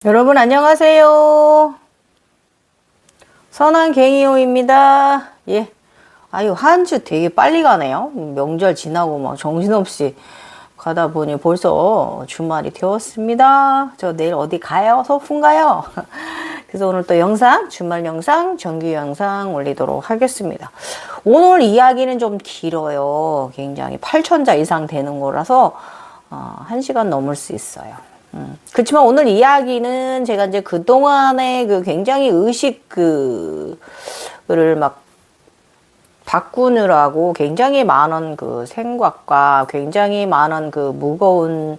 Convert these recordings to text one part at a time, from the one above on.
여러분 안녕하세요. 선한갱이호입니다. 예. 아유, 한 주 되게 빨리 가네요. 명절 지나고 막 정신없이 가다 보니 벌써 주말이 되었습니다. 저 내일 어디 가요? 소풍 가요? 그래서 오늘 또 주말 영상, 정규 영상 올리도록 하겠습니다. 오늘 이야기는 좀 길어요. 굉장히 8,000자 이상 되는 거라서 1시간 넘을 수 있어요. 그렇지만 오늘 이야기는 제가 이제 그동안에 굉장히 의식을 막 바꾸느라고 굉장히 많은 생각과 굉장히 많은 무거운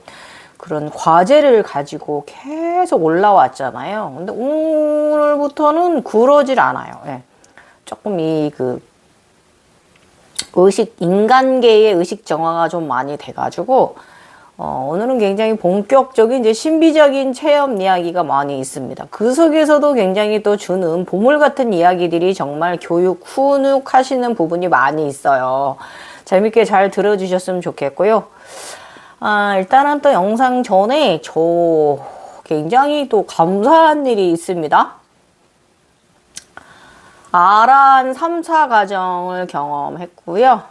그런 과제를 가지고 계속 올라왔잖아요. 근데 오늘부터는 그러질 않아요. 예. 조금 인간계의 의식 정화가 좀 많이 돼가지고, 오늘은 굉장히 본격적인 이제 신비적인 체험 이야기가 많이 있습니다. 그 속에서도 굉장히 또 주는 보물 같은 이야기들이 정말 훈육 하시는 부분이 많이 있어요. 재밌게 잘 들어주셨으면 좋겠고요. 일단은 또 영상 전에 저 굉장히 또 감사한 일이 있습니다. 아란 3차 과정을 경험했고요.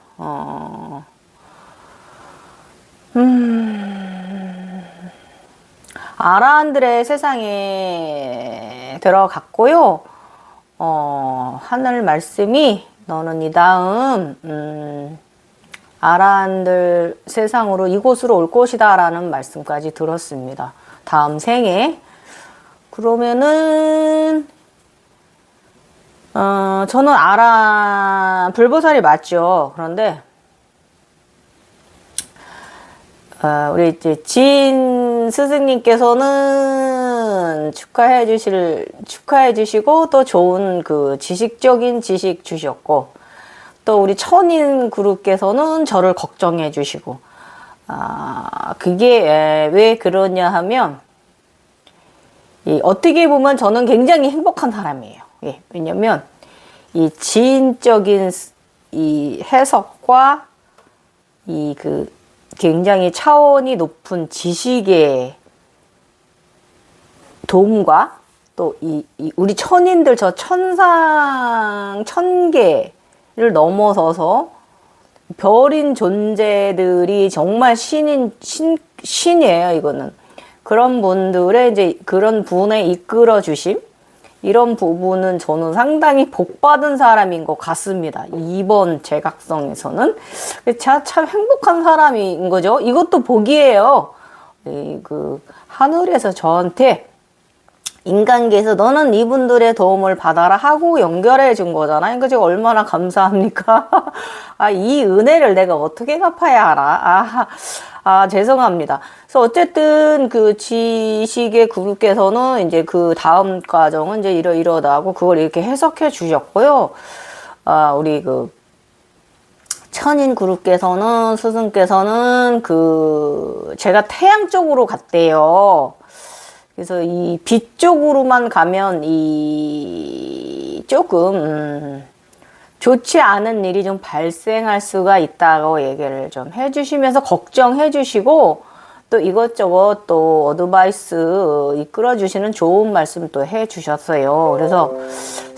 아라한들의 세상에 들어갔고요. 하늘 말씀이 너는 이 다음 아라한들 세상으로 이곳으로 올 것이다 라는 말씀까지 들었습니다. 다음 생에. 그러면은 저는 아란 불보살이 맞죠. 그런데 우리 이제 진 스승님께서는 축하해 주시고 또 좋은 지식적인 지식 주셨고, 또 우리 천인 그룹께서는 저를 걱정해 주시고, 그게 왜 그러냐 하면, 어떻게 보면 저는 굉장히 행복한 사람이에요. 예, 왜냐면 이 지인적인 이 해석과 굉장히 차원이 높은 지식의 도움과 또 우리 천인들 저 천계를 넘어서서 별인 존재들이 정말 신이에요, 이거는. 그런 분들의 이제 그런 분의 이끌어 주심, 이런 부분은 저는 상당히 복받은 사람인 것 같습니다. 이번 제각성에서는. 참 행복한 사람인 거죠. 이것도 복이에요. 하늘에서 저한테 인간계에서 너는 이분들의 도움을 받아라 하고 연결해 준 거잖아요. 그러니까 제가 얼마나 감사합니까? 이 은혜를 내가 어떻게 갚아야 하나? 죄송합니다. 그래서 어쨌든 지식의 그룹께서는 이제 다음 과정은 이제 이러다고 그걸 이렇게 해석해 주셨고요. 우리 천인 그룹께서는, 스승께서는 제가 태양 쪽으로 갔대요. 그래서 이 빛 쪽으로만 가면 조금 좋지 않은 일이 좀 발생할 수가 있다고 얘기를 좀 해주시면서 걱정해 주시고, 또 이것저것 또 어드바이스 이끌어 주시는 좋은 말씀 또 해 주셨어요. 그래서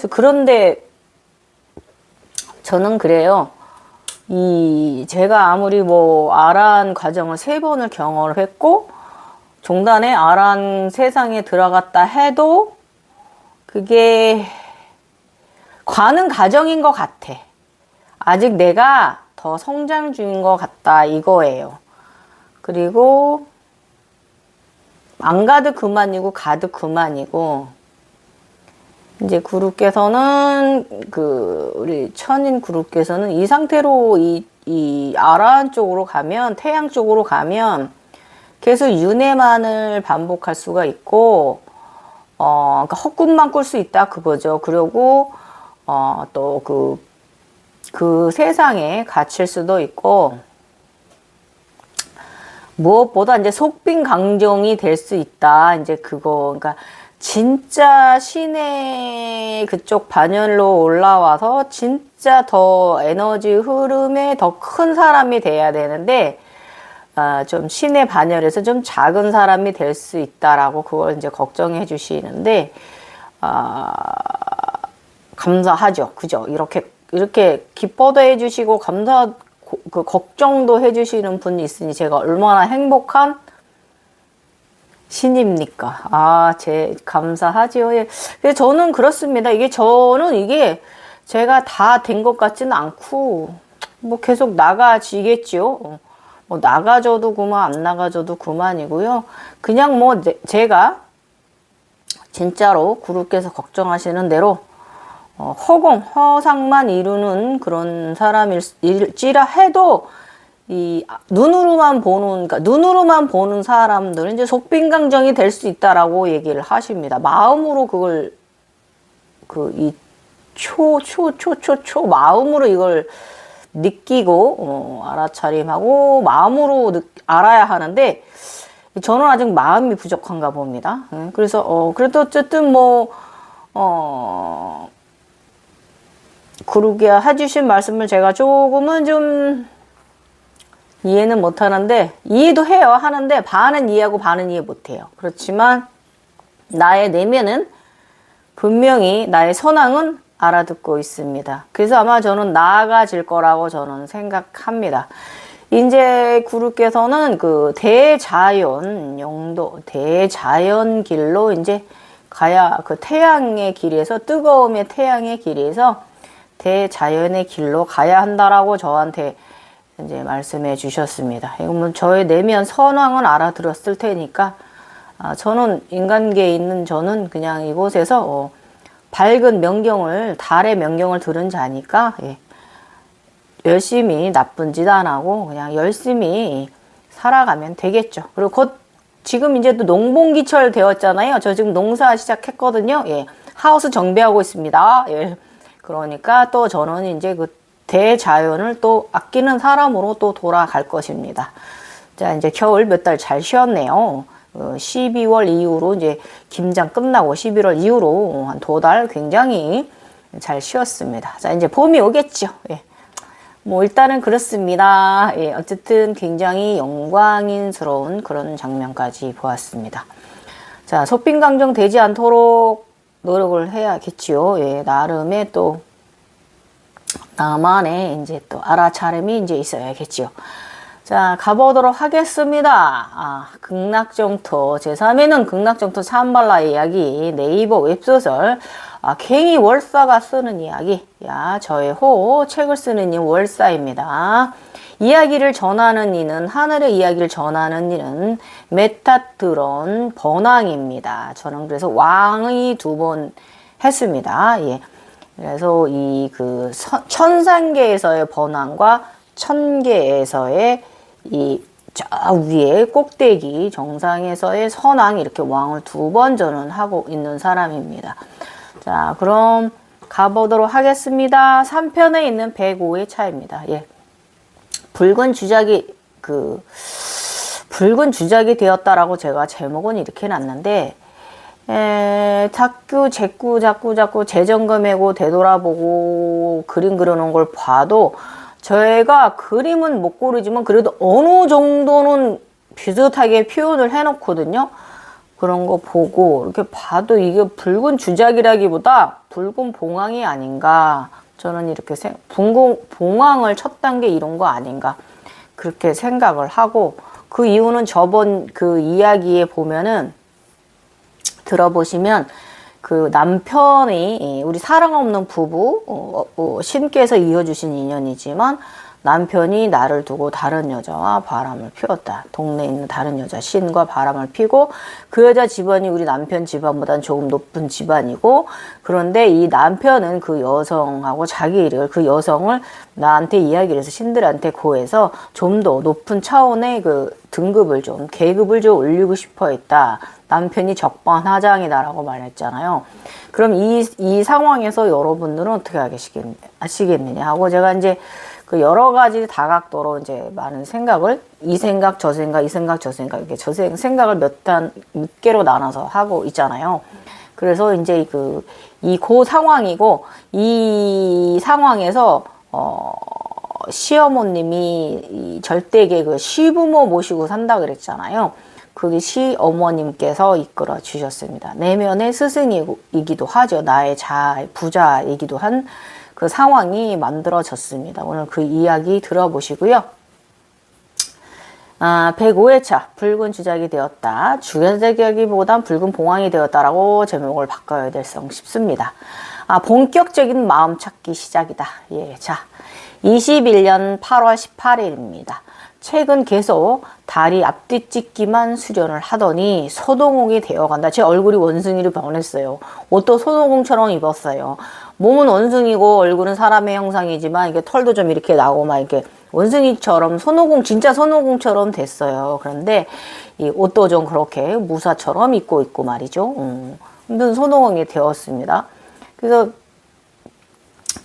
그런데 저는 그래요. 제가 아무리 아란 과정을 3번을 경험을 했고, 종단에 아란 세상에 들어갔다 해도 그게 가는 과정인 것 같아. 아직 내가 더 성장 중인 것 같다, 이거예요. 그리고 안 가도 그만이고 가도 그만이고, 이제 그룹께서는 우리 천인 그룹께서는 이 상태로 이 아란 쪽으로 가면, 태양 쪽으로 가면 계속 윤회만을 반복할 수가 있고, 그러니까 헛꿈만 꿀 수 있다, 그거죠. 그리고 또 그 세상에 갇힐 수도 있고, 무엇보다 이제 속빈 강정이 될 수 있다. 이제 그러니까 진짜 신의 그쪽 반열로 올라와서 진짜 더 에너지 흐름에 더 큰 사람이 돼야 되는데, 좀 신의 반열에서 좀 작은 사람이 될 수 있다라고 그걸 이제 걱정해 주시는데, 감사하죠. 그죠? 이렇게 기뻐도 해주시고, 걱정도 해주시는 분이 있으니 제가 얼마나 행복한 신입니까? 감사하지요. 예. 근데 저는 그렇습니다. 저는 이게 제가 다 된 것 같지는 않고, 뭐 계속 나가지겠죠. 뭐 나가줘도 그만, 안 나가줘도 그만이고요. 그냥 뭐 제가 진짜로 구루께서 걱정하시는 대로 허상만 이루는 그런 사람일지라 해도 눈으로만 보는 사람들은 이제 속빈강정이 될 수 있다라고 얘기를 하십니다. 마음으로 그걸 마음으로 이걸 느끼고 알아차림하고 마음으로 알아야 하는데 저는 아직 마음이 부족한가 봅니다. 그래서 그래도 어쨌든 구루기야 해주신 말씀을 제가 조금은 좀 이해는 못하는데, 이해도 해요. 하는데 반은 이해하고 반은 이해 못해요. 그렇지만 나의 내면은 분명히 나의 선왕은 알아듣고 있습니다. 그래서 아마 저는 나아가질 거라고 저는 생각합니다. 이제 구루께서는 그 대자연 영도, 대자연 길로 이제 가야, 그 태양의 길에서, 뜨거움의 태양의 길에서 대자연의 길로 가야 한다라고 저한테 이제 말씀해 주셨습니다. 이건 저의 내면 선왕은 알아들었을 테니까, 저는 인간계에 있는 저는 그냥 이곳에서 밝은 명경을, 달의 명경을 들은 자니까, 열심히 나쁜 짓 안 하고 그냥 열심히 살아가면 되겠죠. 그리고 곧 지금 이제 또 농번기철 되었잖아요. 저 지금 농사 시작했거든요. 하우스 정비하고 있습니다. 그러니까 또 저는 이제 그 대자연을 또 아끼는 사람으로 또 돌아갈 것입니다. 자, 이제 겨울 몇 달 잘 쉬었네요. 12월 이후로 이제 김장 끝나고 11월 이후로 한 2달 굉장히 잘 쉬었습니다. 자, 이제 봄이 오겠죠. 뭐 일단은 그렇습니다. 어쨌든 굉장히 영광인스러운 그런 장면까지 보았습니다. 자, 속빈강정 되지 않도록 노력을 해야겠지요. 나름의 또 나만의 이제 또 알아차림이 이제 있어야겠지요. 자, 가보도록 하겠습니다. 극락정토 제3회는 극락정토 참발라의 이야기, 네이버 웹소설 갱이 월사가 쓰는 이야기. 저의 호 책을 쓰는 이 월사입니다. 이야기를 전하는 이는, 하늘의 이야기를 전하는 이는 메타트론 번왕입니다. 저는 그래서 왕이 2번 했습니다. 그래서 천상계에서의 번왕과 천계에서의 저 위에 꼭대기 정상에서의 선왕, 이렇게 왕을 2번 저는 하고 있는 사람입니다. 자, 그럼 가보도록 하겠습니다. 3편에 있는 105의 차입니다. 붉은 주작이 되었다라고 제가 제목은 이렇게 놨는데, 자꾸 재점검하고 되돌아보고 그림 그려놓은 걸 봐도 저희가 그림은 못 고르지만 그래도 어느 정도는 비슷하게 표현을 해놓거든요. 그런 거 보고 이렇게 봐도 이게 붉은 주작이라기보다 붉은 봉황이 아닌가, 저는 이렇게 봉황을 쳤단 게 이런 거 아닌가 그렇게 생각을 하고, 그 이유는 저번 그 이야기에 보면은 들어보시면 그 남편이, 우리 사랑 없는 부부, 신께서 이어주신 인연이지만 남편이 나를 두고 다른 여자와 바람을 피웠다. 동네에 있는 다른 여자 신과 바람을 피고, 그 여자 집안이 우리 남편 집안보다는 조금 높은 집안이고, 그런데 이 남편은 그 여성하고 자기 일을, 그 여성을 나한테 이야기를 해서 신들한테 고해서 좀 더 높은 차원의 그 등급을 좀, 계급을 좀 올리고 싶어 했다. 남편이 적반하장이다라고 말했잖아요. 그럼 이 상황에서 여러분들은 어떻게 하시겠느냐 하고, 제가 이제 그 여러 가지 다각도로 이제 많은 생각을, 이 생각, 저 생각, 이 생각, 저 생각, 이렇게 생각을 몇 개로 나눠서 하고 있잖아요. 그래서 이제 고 상황이고, 이 상황에서, 시어머님이 이 절대계 그 시부모 모시고 산다 그랬잖아요. 그게 시어머님께서 이끌어 주셨습니다. 내면의 스승이기도 하죠. 나의 부자이기도 한 그 상황이 만들어졌습니다. 오늘 그 이야기 들어보시고요. 105회차 붉은 주작이 되었다. 주작이기보단 붉은 봉황이 되었다라고 제목을 바꿔야 될성 싶습니다. 본격적인 마음 찾기 시작이다. 예, 자, 21년 8월 18일입니다. 최근 계속 다리 앞뒤 찢기만 수련을 하더니 소동홍이 되어간다. 제 얼굴이 원숭이로 변했어요. 옷도 소동홍처럼 입었어요. 몸은 원숭이고 얼굴은 사람의 형상이지만 이게 털도 좀 이렇게 나고 막 이렇게 원숭이처럼 진짜 손오공처럼 됐어요. 그런데 이 옷도 좀 그렇게 무사처럼 입고 있고 말이죠. 손오공이 되었습니다. 그래서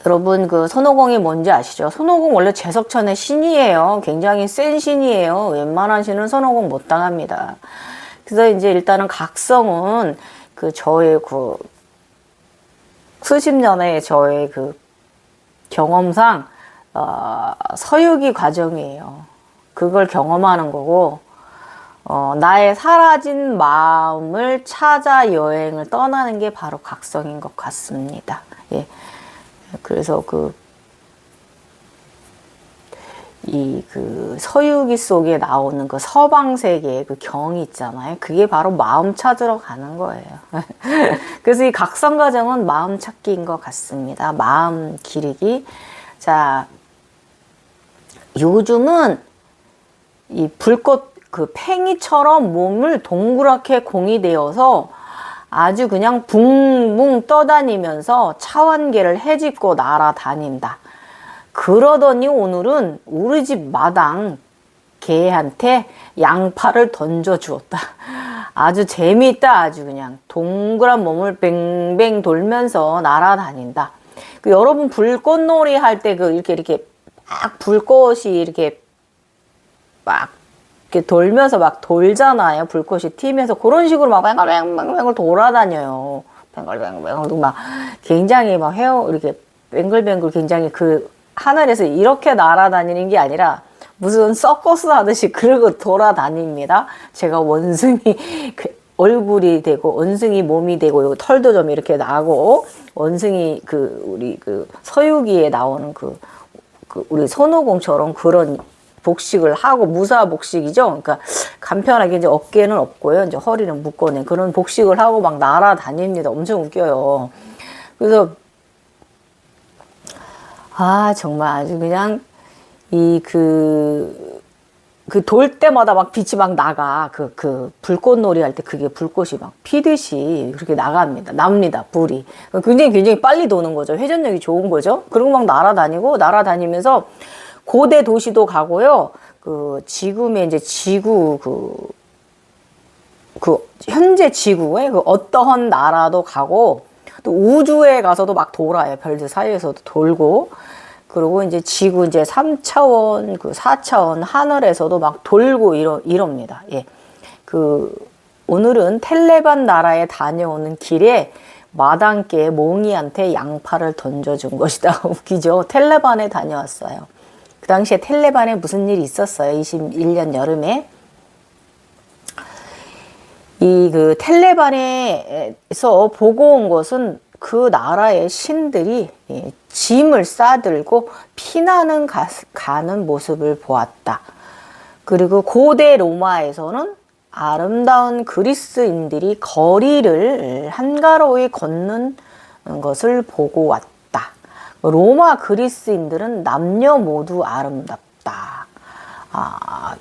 여러분 그 손오공이 뭔지 아시죠? 손오공 원래 제석천의 신이에요. 굉장히 센 신이에요. 웬만한 신은 손오공 못 당합니다. 그래서 이제 일단은 각성은 저의 수십 년의 저의 경험상 서유기 과정이에요. 그걸 경험하는 거고 나의 사라진 마음을 찾아 여행을 떠나는 게 바로 각성인 것 같습니다. 예. 그래서 서유기 속에 나오는 그 서방 세계의 그 경이 있잖아요. 그게 바로 마음 찾으러 가는 거예요. 그래서 이 각성 과정은 마음 찾기인 것 같습니다. 마음 기르기. 자, 요즘은 이 불꽃 팽이처럼 몸을 동그랗게 공이 되어서 아주 그냥 붕붕 떠다니면서 차원계를 헤집고 날아다닌다. 그러더니 오늘은 우리 집 마당 개한테 양파를 던져주었다. 아주 재미있다. 아주 그냥 동그란 몸을 뱅뱅 돌면서 날아다닌다. 여러분 불꽃놀이 할 때 이렇게 막 불꽃이 이렇게 막 이렇게 돌면서 막 돌잖아요. 불꽃이 튀면서 그런 식으로 막 뱅글뱅글 돌아다녀요. 뱅글뱅글 막 굉장히 막 이렇게 뱅글뱅글 굉장히 하늘에서 이렇게 날아다니는 게 아니라 무슨 서커스 하듯이 그러고 돌아다닙니다. 제가 원숭이 얼굴이 되고 원숭이 몸이 되고 여기 털도 좀 이렇게 나고 원숭이 우리 서유기에 나오는 우리 손오공처럼 그런 복식을 하고 무사 복식이죠. 그러니까 간편하게 이제 어깨는 없고요. 이제 허리는 묶어낸 그런 복식을 하고 막 날아다닙니다. 엄청 웃겨요. 그래서 정말 아주 그냥 돌 때마다 막 빛이 막 나가. 불꽃놀이 할 때 그게 불꽃이 막 피듯이 그렇게 납니다. 불이. 굉장히 빨리 도는 거죠. 회전력이 좋은 거죠. 그리고 막 날아다니면서 고대 도시도 가고요. 지금의 이제 지구, 현재 지구의 어떠한 나라도 가고, 또 우주에 가서도 막 돌아요. 별들 사이에서도 돌고. 그리고 이제 지구 이제 3차원, 4차원 하늘에서도 막 돌고 이럽니다. 예. 오늘은 텔레반 나라에 다녀오는 길에 마당개 몽이한테 양파를 던져준 것이다. 웃기죠? 텔레반에 다녀왔어요. 그 당시에 텔레반에 무슨 일이 있었어요. 21년 여름에. 텔레반에서 보고 온 것은 그 나라의 신들이 짐을 싸들고 피나는 가는 모습을 보았다. 그리고 고대 로마에서는 아름다운 그리스인들이 거리를 한가로이 걷는 것을 보고 왔다. 로마 그리스인들은 남녀 모두 아름답다.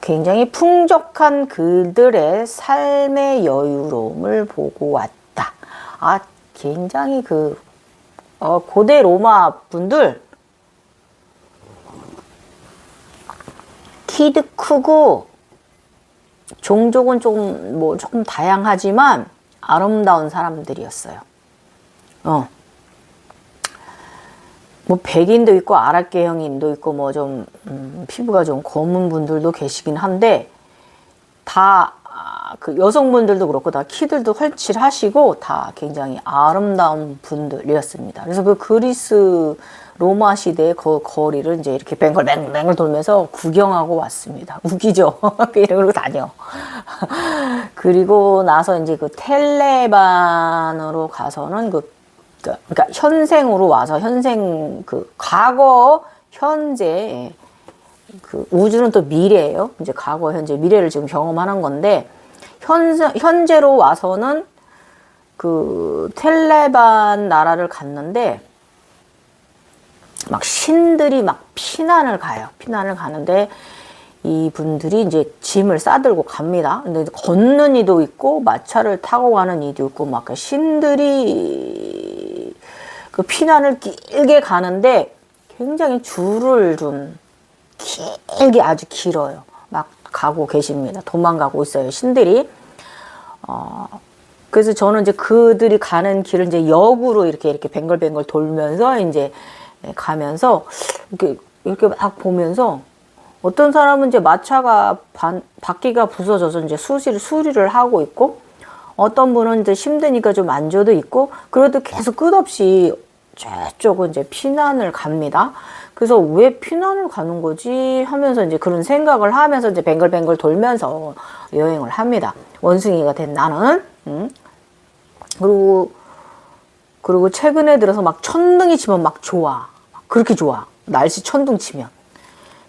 굉장히 풍족한 그들의 삶의 여유로움을 보고 왔다. 굉장히 고대 로마 분들 키도 크고 종족은 조금 다양하지만 아름다운 사람들이었어요. 백인도 있고 아랍계형인도 있고 피부가 좀 검은 분들도 계시긴 한데 다 그 여성분들도 그렇고 다 키들도 헐칠하시고 다 굉장히 아름다운 분들이었습니다. 그래서 그 그리스 로마 시대의 그 거리를 이제 이렇게 뱅글뱅글 돌면서 구경하고 왔습니다. 웃기죠? 이러고 다녀. 그리고 나서 이제 그 텔레반으로 가서는 그러니까 현생으로 와서 현생 그 과거 현재 그 우주는 또 미래예요. 이제 과거 현재 미래를 지금 경험하는 건데 현재로 와서는 그 텔레반 나라를 갔는데 막 신들이 막 피난을 가요. 피난을 가는데 이분들이 이제 짐을 싸들고 갑니다. 근데 걷는 이도 있고 마차를 타고 가는 이도 있고 막 신들이 그 피난을 길게 가는데 굉장히 줄을 좀 길게 아주 길어요. 막 가고 계십니다. 도망가고 있어요. 신들이. 그래서 저는 이제 그들이 가는 길을 이제 역으로 이렇게 뱅글뱅글 돌면서 이제 가면서 이렇게 막 보면서 어떤 사람은 이제 마차가 바퀴가 부서져서 이제 수리를 하고 있고 어떤 분은 이제 힘드니까 좀 안줘도 있고 그래도 계속 끝없이 저쪽은 이제 피난을 갑니다. 그래서 왜 피난을 가는 거지 하면서 이제 그런 생각을 하면서 이제 뱅글뱅글 돌면서 여행을 합니다. 원숭이가 된 나는. 그리고 최근에 들어서 막 천둥이 치면 막 좋아. 그렇게 좋아. 날씨 천둥 치면.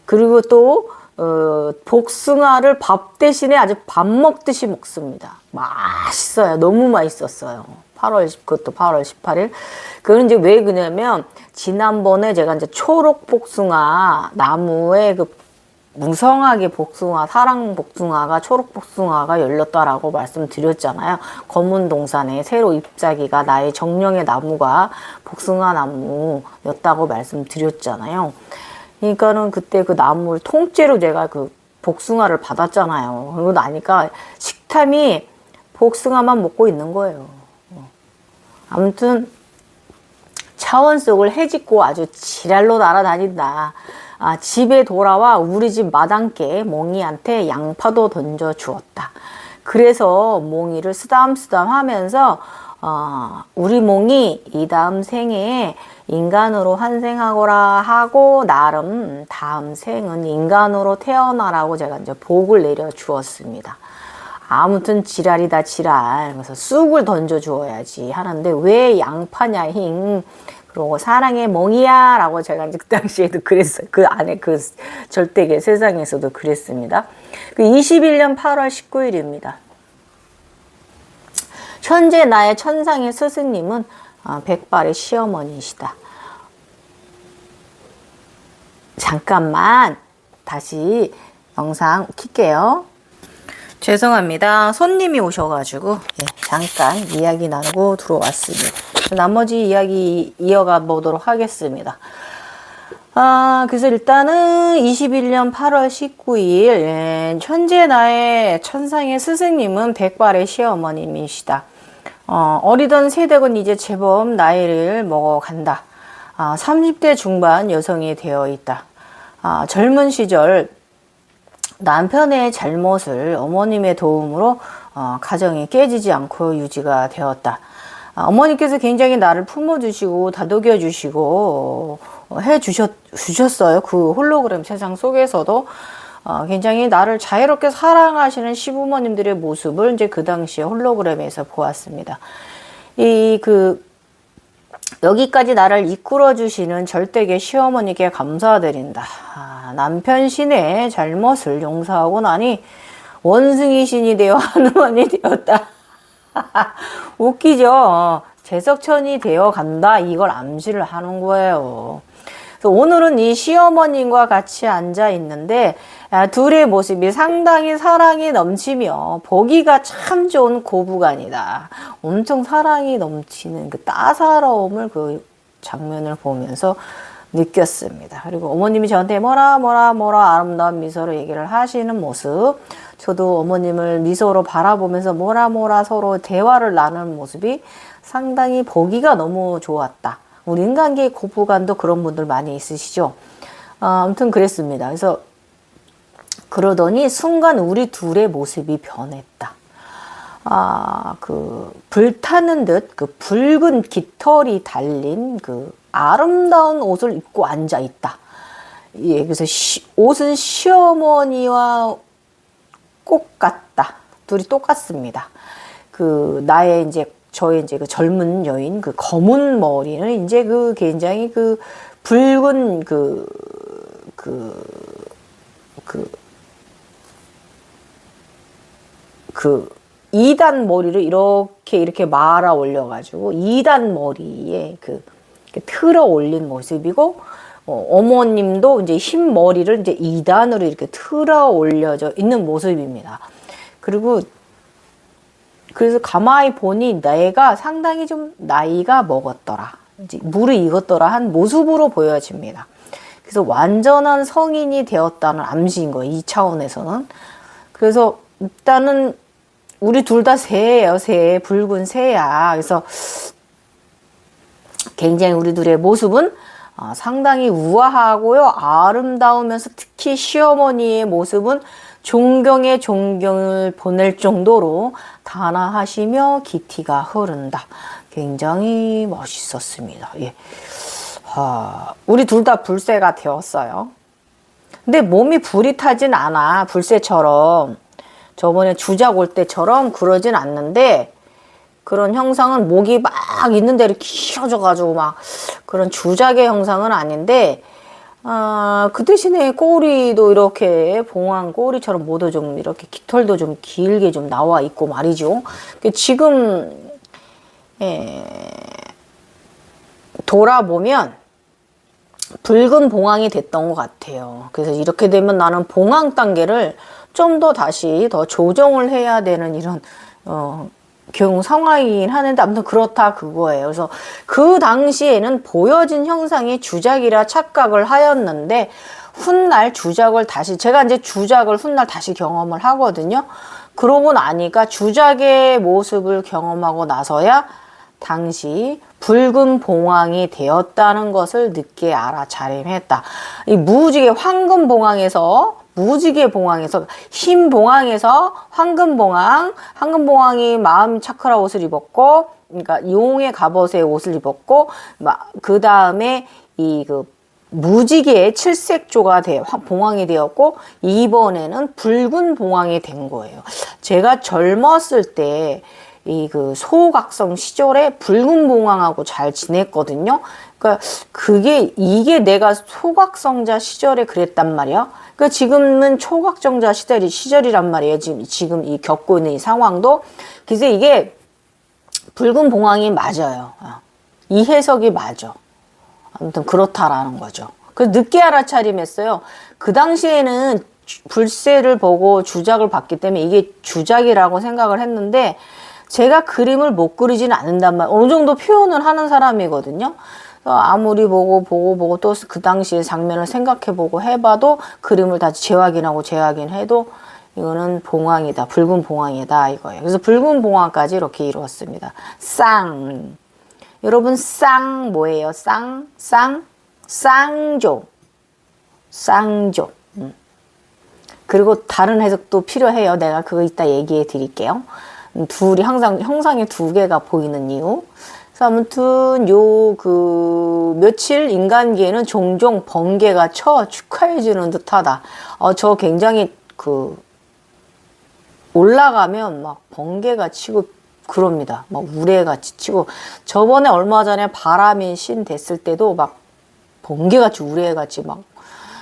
그리고 또 복숭아를 밥 대신에 아주 밥 먹듯이 먹습니다. 맛있어요. 너무 맛있었어요. 그것도 8월 18일. 그건 이제 왜 그러냐면 지난번에 제가 이제 초록 복숭아 나무에 그 무성하게 사랑 복숭아가 초록 복숭아가 열렸다라고 말씀드렸잖아요. 검은 동산에 새로 잎사귀가 나의 정령의 나무가 복숭아 나무였다고 말씀드렸잖아요. 그러니까는 그때 그 나무를 통째로 제가 그 복숭아를 받았잖아요. 그러고 나니까 식탐이 복숭아만 먹고 있는 거예요. 아무튼 차원 속을 헤집고 아주 지랄로 날아다닌다. 집에 돌아와 우리 집 마당께 몽이한테 양파도 던져 주었다. 그래서 몽이를 쓰담쓰담 하면서 우리 몽이 이 다음 생에 인간으로 환생하거라 하고 나름 다음 생은 인간으로 태어나라고 제가 이제 복을 내려 주었습니다. 아무튼 지랄이다 지랄. 그래서 쑥을 던져 주어야지 하는데 왜 양파냐 힝. 그러고 사랑의 몽이야 라고 제가 이제 그 당시에도 그랬어요. 그 안에 그 절대계 세상에서도 그랬습니다. 그 21년 8월 19일입니다. 현재 나의 천상의 스승님은 백발의 시어머니이시다. 잠깐만 다시 영상 킬게요. 죄송합니다. 손님이 오셔가지고 잠깐 이야기 나누고 들어왔습니다. 나머지 이야기 이어가 보도록 하겠습니다. 그래서 일단은 21년 8월 19일 현재 나의 천상의 스승님은 백발의 시어머님이시다. 어리던 세댁은 이제 제법 나이를 먹어간다. 30대 중반 여성이 되어 있다. 젊은 시절 남편의 잘못을 어머님의 도움으로 가정이 깨지지 않고 유지가 되었다. 어머니께서 굉장히 나를 품어주시고 다독여주시고 해주셨어요. 그 홀로그램 세상 속에서도 굉장히 나를 자유롭게 사랑하시는 시부모님들의 모습을 이제 그 당시에 홀로그램에서 보았습니다. 여기까지 나를 이끌어주시는 절대계 시어머니께 감사드린다. 남편 신의 잘못을 용서하고 나니 원숭이 신이 되어 하누만이 되었다. 웃기죠? 제석천이 되어 간다. 이걸 암시를 하는 거예요. 그래서 오늘은 이 시어머님과 같이 앉아 있는데 둘의 모습이 상당히 사랑이 넘치며 보기가 참 좋은 고부간이다. 엄청 사랑이 넘치는 그 따사로움을 그 장면을 보면서 느꼈습니다. 그리고 어머님이 저한테 뭐라 아름다운 미소로 얘기를 하시는 모습, 저도 어머님을 미소로 바라보면서 뭐라 서로 대화를 나누는 모습이 상당히 보기가 너무 좋았다. 우리 인간계의 고부간도 그런 분들 많이 있으시죠. 아무튼 그랬습니다. 그래서 그러더니 순간 우리 둘의 모습이 변했다. 그 불타는 듯 그 붉은 깃털이 달린 그 아름다운 옷을 입고 앉아 있다. 예, 그래서 옷은 시어머니와 똑같다. 둘이 똑같습니다. 그 나의 이제 저의 이제 그 젊은 여인 그 검은 머리는 이제 그 굉장히 그 붉은 그 2단 머리를 이렇게 말아 올려가지고 2단 머리에 틀어 올린 모습이고, 어머님도 이제 흰 머리를 이제 2단으로 이렇게 틀어 올려져 있는 모습입니다. 그래서 가만히 보니 내가 상당히 좀 나이가 먹었더라, 이제 물이 익었더라 한 모습으로 보여집니다. 그래서 완전한 성인이 되었다는 암시인 거예요, 이 차원에서는. 그래서 일단은 우리 둘 다 새예요, 새. 붉은 새야. 그래서 굉장히 우리 둘의 모습은 상당히 우아하고요, 아름다우면서 특히 시어머니의 모습은 존경에 존경을 보낼 정도로 단아하시며 기티가 흐른다. 굉장히 멋있었습니다. 예. 우리 둘 다 불새가 되었어요. 근데 몸이 불이 타진 않아. 불새처럼 저번에 주작 올 때처럼 그러진 않는데, 그런 형상은 목이 막 있는 데를 길어져 가지고 막 그런 주작의 형상은 아닌데, 그 대신에 꼬리도 이렇게 봉황 꼬리처럼 모두 좀 이렇게 깃털도 좀 길게 좀 나와 있고 말이죠. 지금 돌아보면 붉은 봉황이 됐던 것 같아요. 그래서 이렇게 되면 나는 봉황 단계를 좀 더 다시 더 조정을 해야 되는 이런 경우 상황이긴 하는데, 아무튼 그렇다 그거예요. 그래서 그 당시에는 보여진 형상이 주작이라 착각을 하였는데, 훗날 주작을 다시, 제가 이제 주작을 훗날 다시 경험을 하거든요. 그러고 나니까 주작의 모습을 경험하고 나서야 당시 붉은 봉황이 되었다는 것을 늦게 알아차림했다. 이 무지개 황금 봉황에서, 무지개 봉황에서, 흰 봉황에서 황금 봉황, 황금 봉황이 마음 차크라 옷을 입었고, 그러니까 용의 갑옷의 옷을 입었고, 그 다음에 무지개의 칠색조가 봉황이 되었고, 이번에는 붉은 봉황이 된 거예요. 제가 젊었을 때 소각성 시절에 붉은 봉황하고 잘 지냈거든요. 그러니까 이게 내가 소각성자 시절에 그랬단 말이야. 그러니까 지금은 초각성자 시절이란 말이에요. 지금 이 겪고 있는 이 상황도. 그래서 이게 붉은 봉황이 맞아요. 이 해석이 맞아. 아무튼 그렇다라는 거죠. 그래서 늦게 알아차림했어요. 그 당시에는 불새를 보고 주작을 봤기 때문에 이게 주작이라고 생각을 했는데, 제가 그림을 못 그리지는 않는단 말이에요. 어느 정도 표현을 하는 사람이거든요. 아무리 보고 또 그 당시의 장면을 생각해보고 해봐도 그림을 다시 재확인해도 이거는 봉황이다, 붉은 봉황이다 이거예요. 그래서 붉은 봉황까지 이렇게 이루었습니다. 쌍. 여러분, 쌍 뭐예요? 쌍조. 그리고 다른 해석도 필요해요. 내가 그거 이따 얘기해 드릴게요. 둘이 항상 형상이 두 개가 보이는 이유. 그래서 아무튼 며칠 인간계에는 종종 번개가 쳐 축하해주는 듯하다. 저 굉장히 올라가면 막 번개가 치고 그럽니다. 막 우레같이 치고, 저번에 얼마 전에 바람이 신 됐을 때도 막 번개같이 우레같이 막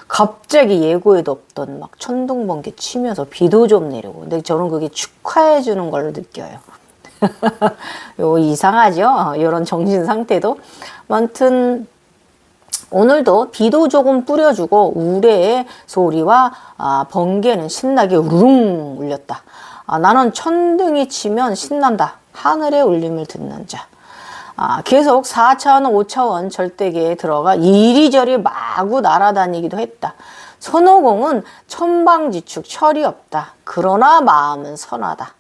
갑자기 예고에도 없던 막 천둥번개 치면서 비도 좀 내리고. 근데 저는 그게 축하해 주는 걸로 느껴요. 이상하죠? 이런 정신 상태도. 아무튼 오늘도 비도 조금 뿌려주고 우레의 소리와 번개는 신나게 우릉 울렸다. 나는 천둥이 치면 신난다. 하늘의 울림을 듣는 자. 계속 4차원, 5차원 절대계에 들어가 이리저리 마구 날아다니기도 했다. 손오공은 천방지축 철이 없다. 그러나 마음은 선하다.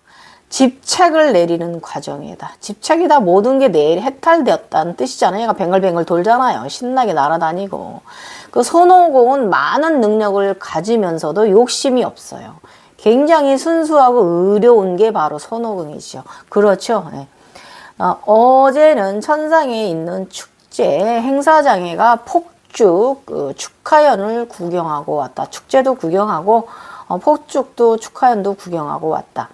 집착을 내리는 과정이다. 집착이다. 모든 게 내일 해탈되었다는 뜻이잖아요. 얘가 뱅글뱅글 돌잖아요. 신나게 날아다니고. 그 손오공은 많은 능력을 가지면서도 욕심이 없어요. 굉장히 순수하고 의로운 게 바로 손오공이죠. 그렇죠. 네. 어제는 천상에 있는 축제 행사장에가 폭죽 축하연을 구경하고 왔다. 축제도 구경하고 폭죽도 축하연도 구경하고 왔다.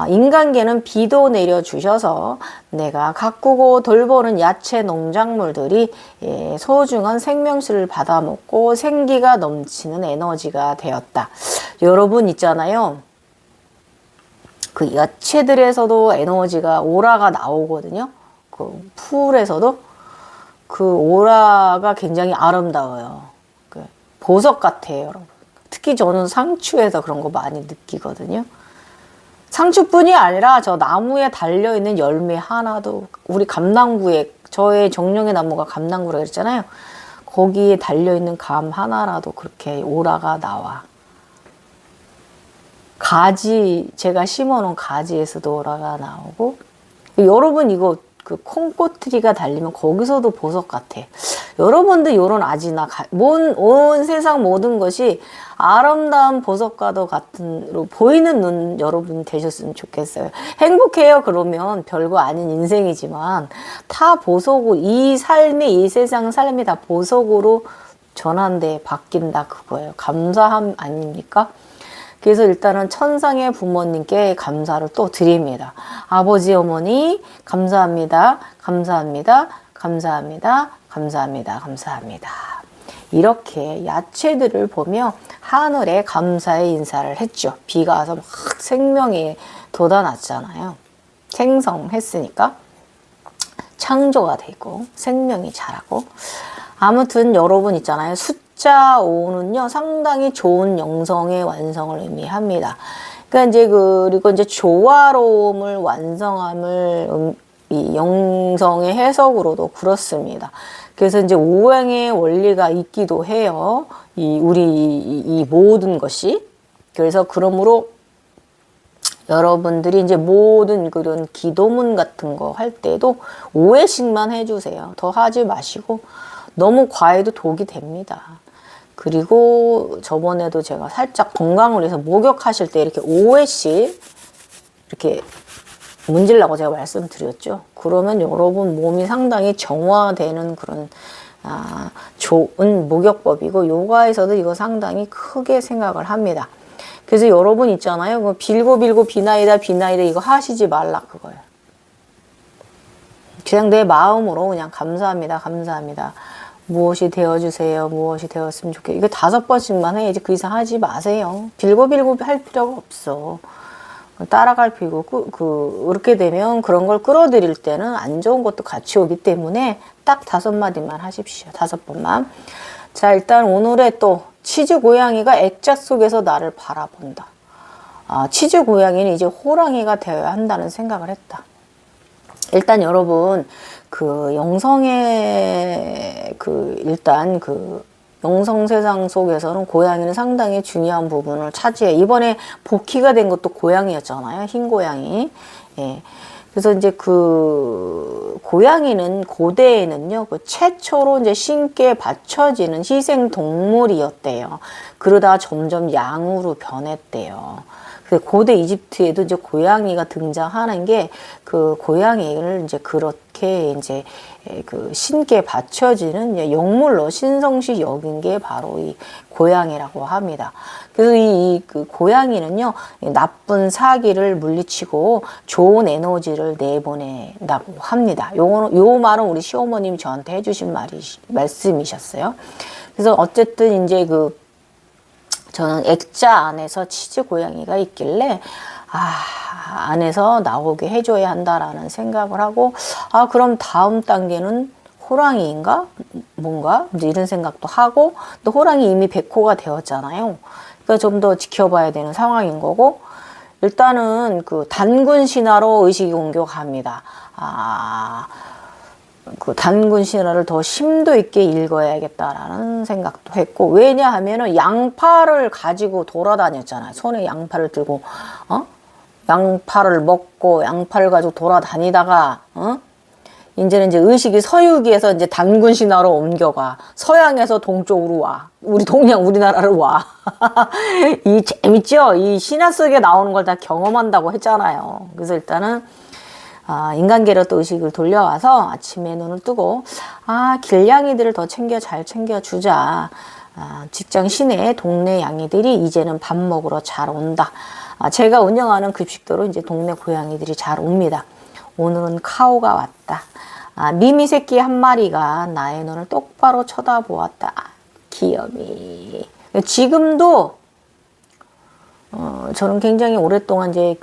인간계는 비도 내려주셔서 내가 가꾸고 돌보는 야채 농작물들이 소중한 생명수를 받아먹고 생기가 넘치는 에너지가 되었다. 여러분 있잖아요. 그 야채들에서도 에너지가 오라가 나오거든요. 그 풀에서도 그 오라가 굉장히 아름다워요. 그 보석 같아요, 여러분. 특히 저는 상추에서 그런 거 많이 느끼거든요. 상추뿐이 아니라 저 나무에 달려있는 열매 하나도 우리 감낭구에 저의 정령의 나무가 감낭구라고 했잖아요. 거기에 달려있는 감 하나라도 그렇게 오라가 나와. 가지 제가 심어놓은 가지에서도 오라가 나오고 여러분 이거 그 콩꽃트리가 달리면 거기서도 보석 같아. 여러분도 요런 아지나 온 세상 모든 것이 아름다운 보석과도 같은 보이는 눈 여러분 되셨으면 좋겠어요. 행복해요 그러면 별거 아닌 인생이지만 다 보석으로 이 삶이 이 세상 삶이 다 보석으로 전환돼 바뀐다 그거예요. 감사함 아닙니까? 그래서 일단은 천상의 부모님께 감사를 또 드립니다. 아버지, 어머니, 감사합니다. 감사합니다. 감사합니다. 감사합니다. 감사합니다. 이렇게 야채들을 보며 하늘에 감사의 인사를 했죠. 비가 와서 막 생명이 돋아났잖아요. 생성했으니까 창조가 되고 생명이 자라고. 아무튼 여러분 있잖아요. 숫자 5는요, 상당히 좋은 영성의 완성을 의미합니다. 그러니까 이제 그리고 이제 조화로움을 완성함을 이 영성의 해석으로도 그렇습니다. 그래서 이제 오행의 원리가 있기도 해요. 이 모든 것이. 그래서 그러므로 여러분들이 이제 모든 그런 기도문 같은 거 할 때도 5회씩만 해주세요. 더 하지 마시고 너무 과해도 독이 됩니다. 그리고 저번에도 제가 살짝 건강을 위해서 목욕하실 때 이렇게 5회씩 이렇게 문질라고 제가 말씀드렸죠. 그러면 여러분 몸이 상당히 정화되는 그런 좋은 목욕법이고 요가에서도 이거 상당히 크게 생각을 합니다. 그래서 여러분 있잖아요. 빌고 비나이다 이거 하시지 말라 그거예요. 그냥 내 마음으로 그냥 감사합니다. 감사합니다. 무엇이 되어주세요. 무엇이 되었으면 좋겠어요. 이거 5번씩만 해야지 그 이상 하지 마세요. 빌고 할 필요가 없어. 따라갈 필요 그렇게 되면 그런 걸 끌어들일 때는 안 좋은 것도 같이 오기 때문에 딱 5마디만 하십시오. 5번만. 자, 일단 오늘의 또 치즈 고양이가 액자 속에서 나를 바라본다. 치즈 고양이는 이제 호랑이가 되어야 한다는 생각을 했다. 일단 여러분 그 영성의 일단 영성 세상 속에서는 고양이는 상당히 중요한 부분을 차지해. 이번에 복희가 된 것도 고양이였잖아요. 흰 고양이. 예. 그래서 이제 그 고양이는 고대에는요, 최초로 이제 신께 바쳐지는 희생 동물이었대요. 그러다가 점점 양으로 변했대요. 고대 이집트에도 이제 고양이가 등장하는 게 그 고양이를 이제 그렇게 이제 그 신께 바쳐지는 영물로 신성시 여긴 게 바로 이 고양이라고 합니다. 그래서 그 고양이는요, 나쁜 사기를 물리치고 좋은 에너지를 내보낸다고 합니다. 요 말은 우리 시어머님이 저한테 해주신 말씀이셨어요. 그래서 어쨌든 이제 저는 액자 안에서 치즈 고양이가 있길래 안에서 나오게 해줘야 한다라는 생각을 하고 그럼 다음 단계는 호랑이인가? 뭔가? 이제 이런 생각도 하고 또 호랑이 이미 100호가 되었잖아요. 그러니까 좀 더 지켜봐야 되는 상황인 거고 일단은 그 단군 신화로 의식이 공격합니다. 그 단군 신화를 더 심도 있게 읽어야겠다라는 생각도 했고 왜냐하면은 양파를 가지고 돌아다녔잖아요. 손에 양파를 들고 양파를 먹고 양파를 가지고 돌아다니다가 이제는 이제 의식이 서유기에서 이제 단군 신화로 옮겨가. 서양에서 동쪽으로 와. 우리나라로 와. 이 재밌죠? 이 신화 속에 나오는 걸 다 경험한다고 했잖아요. 그래서 일단은 인간계로 또 의식을 돌려와서 아침에 눈을 뜨고 길냥이들을 더 잘 챙겨주자. 직장 시내 동네 양이들이 이제는 밥 먹으러 잘 온다. 제가 운영하는 급식도로 이제 동네 고양이들이 잘 옵니다. 오늘은 카오가 왔다. 미미 새끼 한 마리가 나의 눈을 똑바로 쳐다보았다. 귀염이. 지금도 저는 굉장히 오랫동안 이제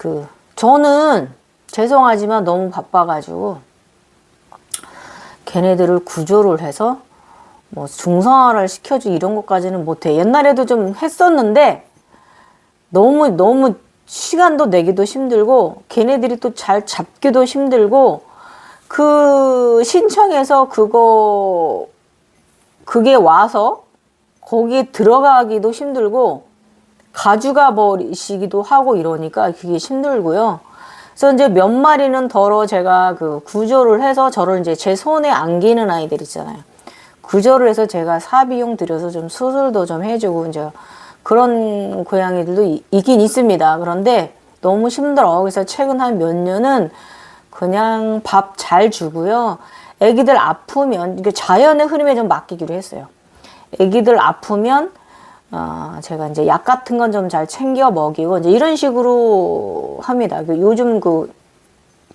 저는 죄송하지만 너무 바빠가지고 걔네들을 구조를 해서 뭐 중성화를 시켜주고 이런 것까지는 못해. 옛날에도 좀 했었는데 너무 시간도 내기도 힘들고 걔네들이 또 잘 잡기도 힘들고 신청해서 그게 와서 거기에 들어가기도 힘들고 가져가 버리시기도 하고 이러니까 그게 힘들고요. 그래서 이제 몇 마리는 덜어 제가 구조를 해서 저를 이제 제 손에 안기는 아이들 있잖아요. 구조를 해서 제가 사비용 들여서 좀 수술도 좀 해주고 이제 그런 고양이들도 있긴 있습니다. 그런데 너무 힘들어. 그래서 최근 한 몇 년은 그냥 밥 잘 주고요. 애기들 아프면 이게 자연의 흐름에 좀 맡기기로 했어요. 애기들 아프면 제가 이제 약 같은 건 좀 잘 챙겨 먹이고 이제 이런 식으로 합니다. 요즘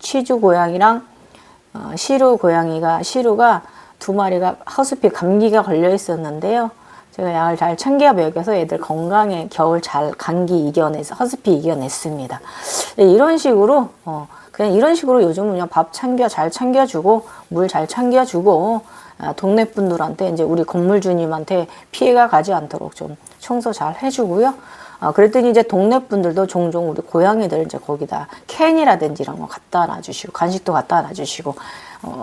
치주 고양이랑 시루가 두 마리가 허스피 감기가 걸려 있었는데요. 제가 약을 잘 챙겨 먹여서 애들 건강에 겨울 잘 감기 이겨내서 허스피 이겨냈습니다. 이런 식으로 그냥 이런 식으로 요즘은 그냥 밥 잘 챙겨주고 물 잘 챙겨주고 동네 분들한테 이제 우리 건물주님한테 피해가 가지 않도록 좀 청소 잘 해주고요. 그랬더니 이제 동네 분들도 종종 우리 고양이들 이제 거기다 캔이라든지 이런 거 갖다 놔주시고 간식도 갖다 놔주시고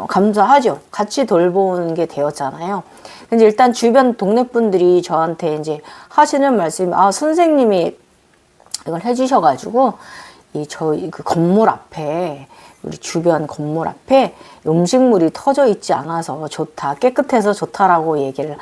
감사하죠. 같이 돌보는 게 되었잖아요. 근데 일단 주변 동네 분들이 저한테 이제 하시는 말씀이 선생님이 이걸 해주셔가지고 저희 건물 앞에 우리 주변 건물 앞에 음식물이 터져 있지 않아서 좋다, 깨끗해서 좋다라고 얘기를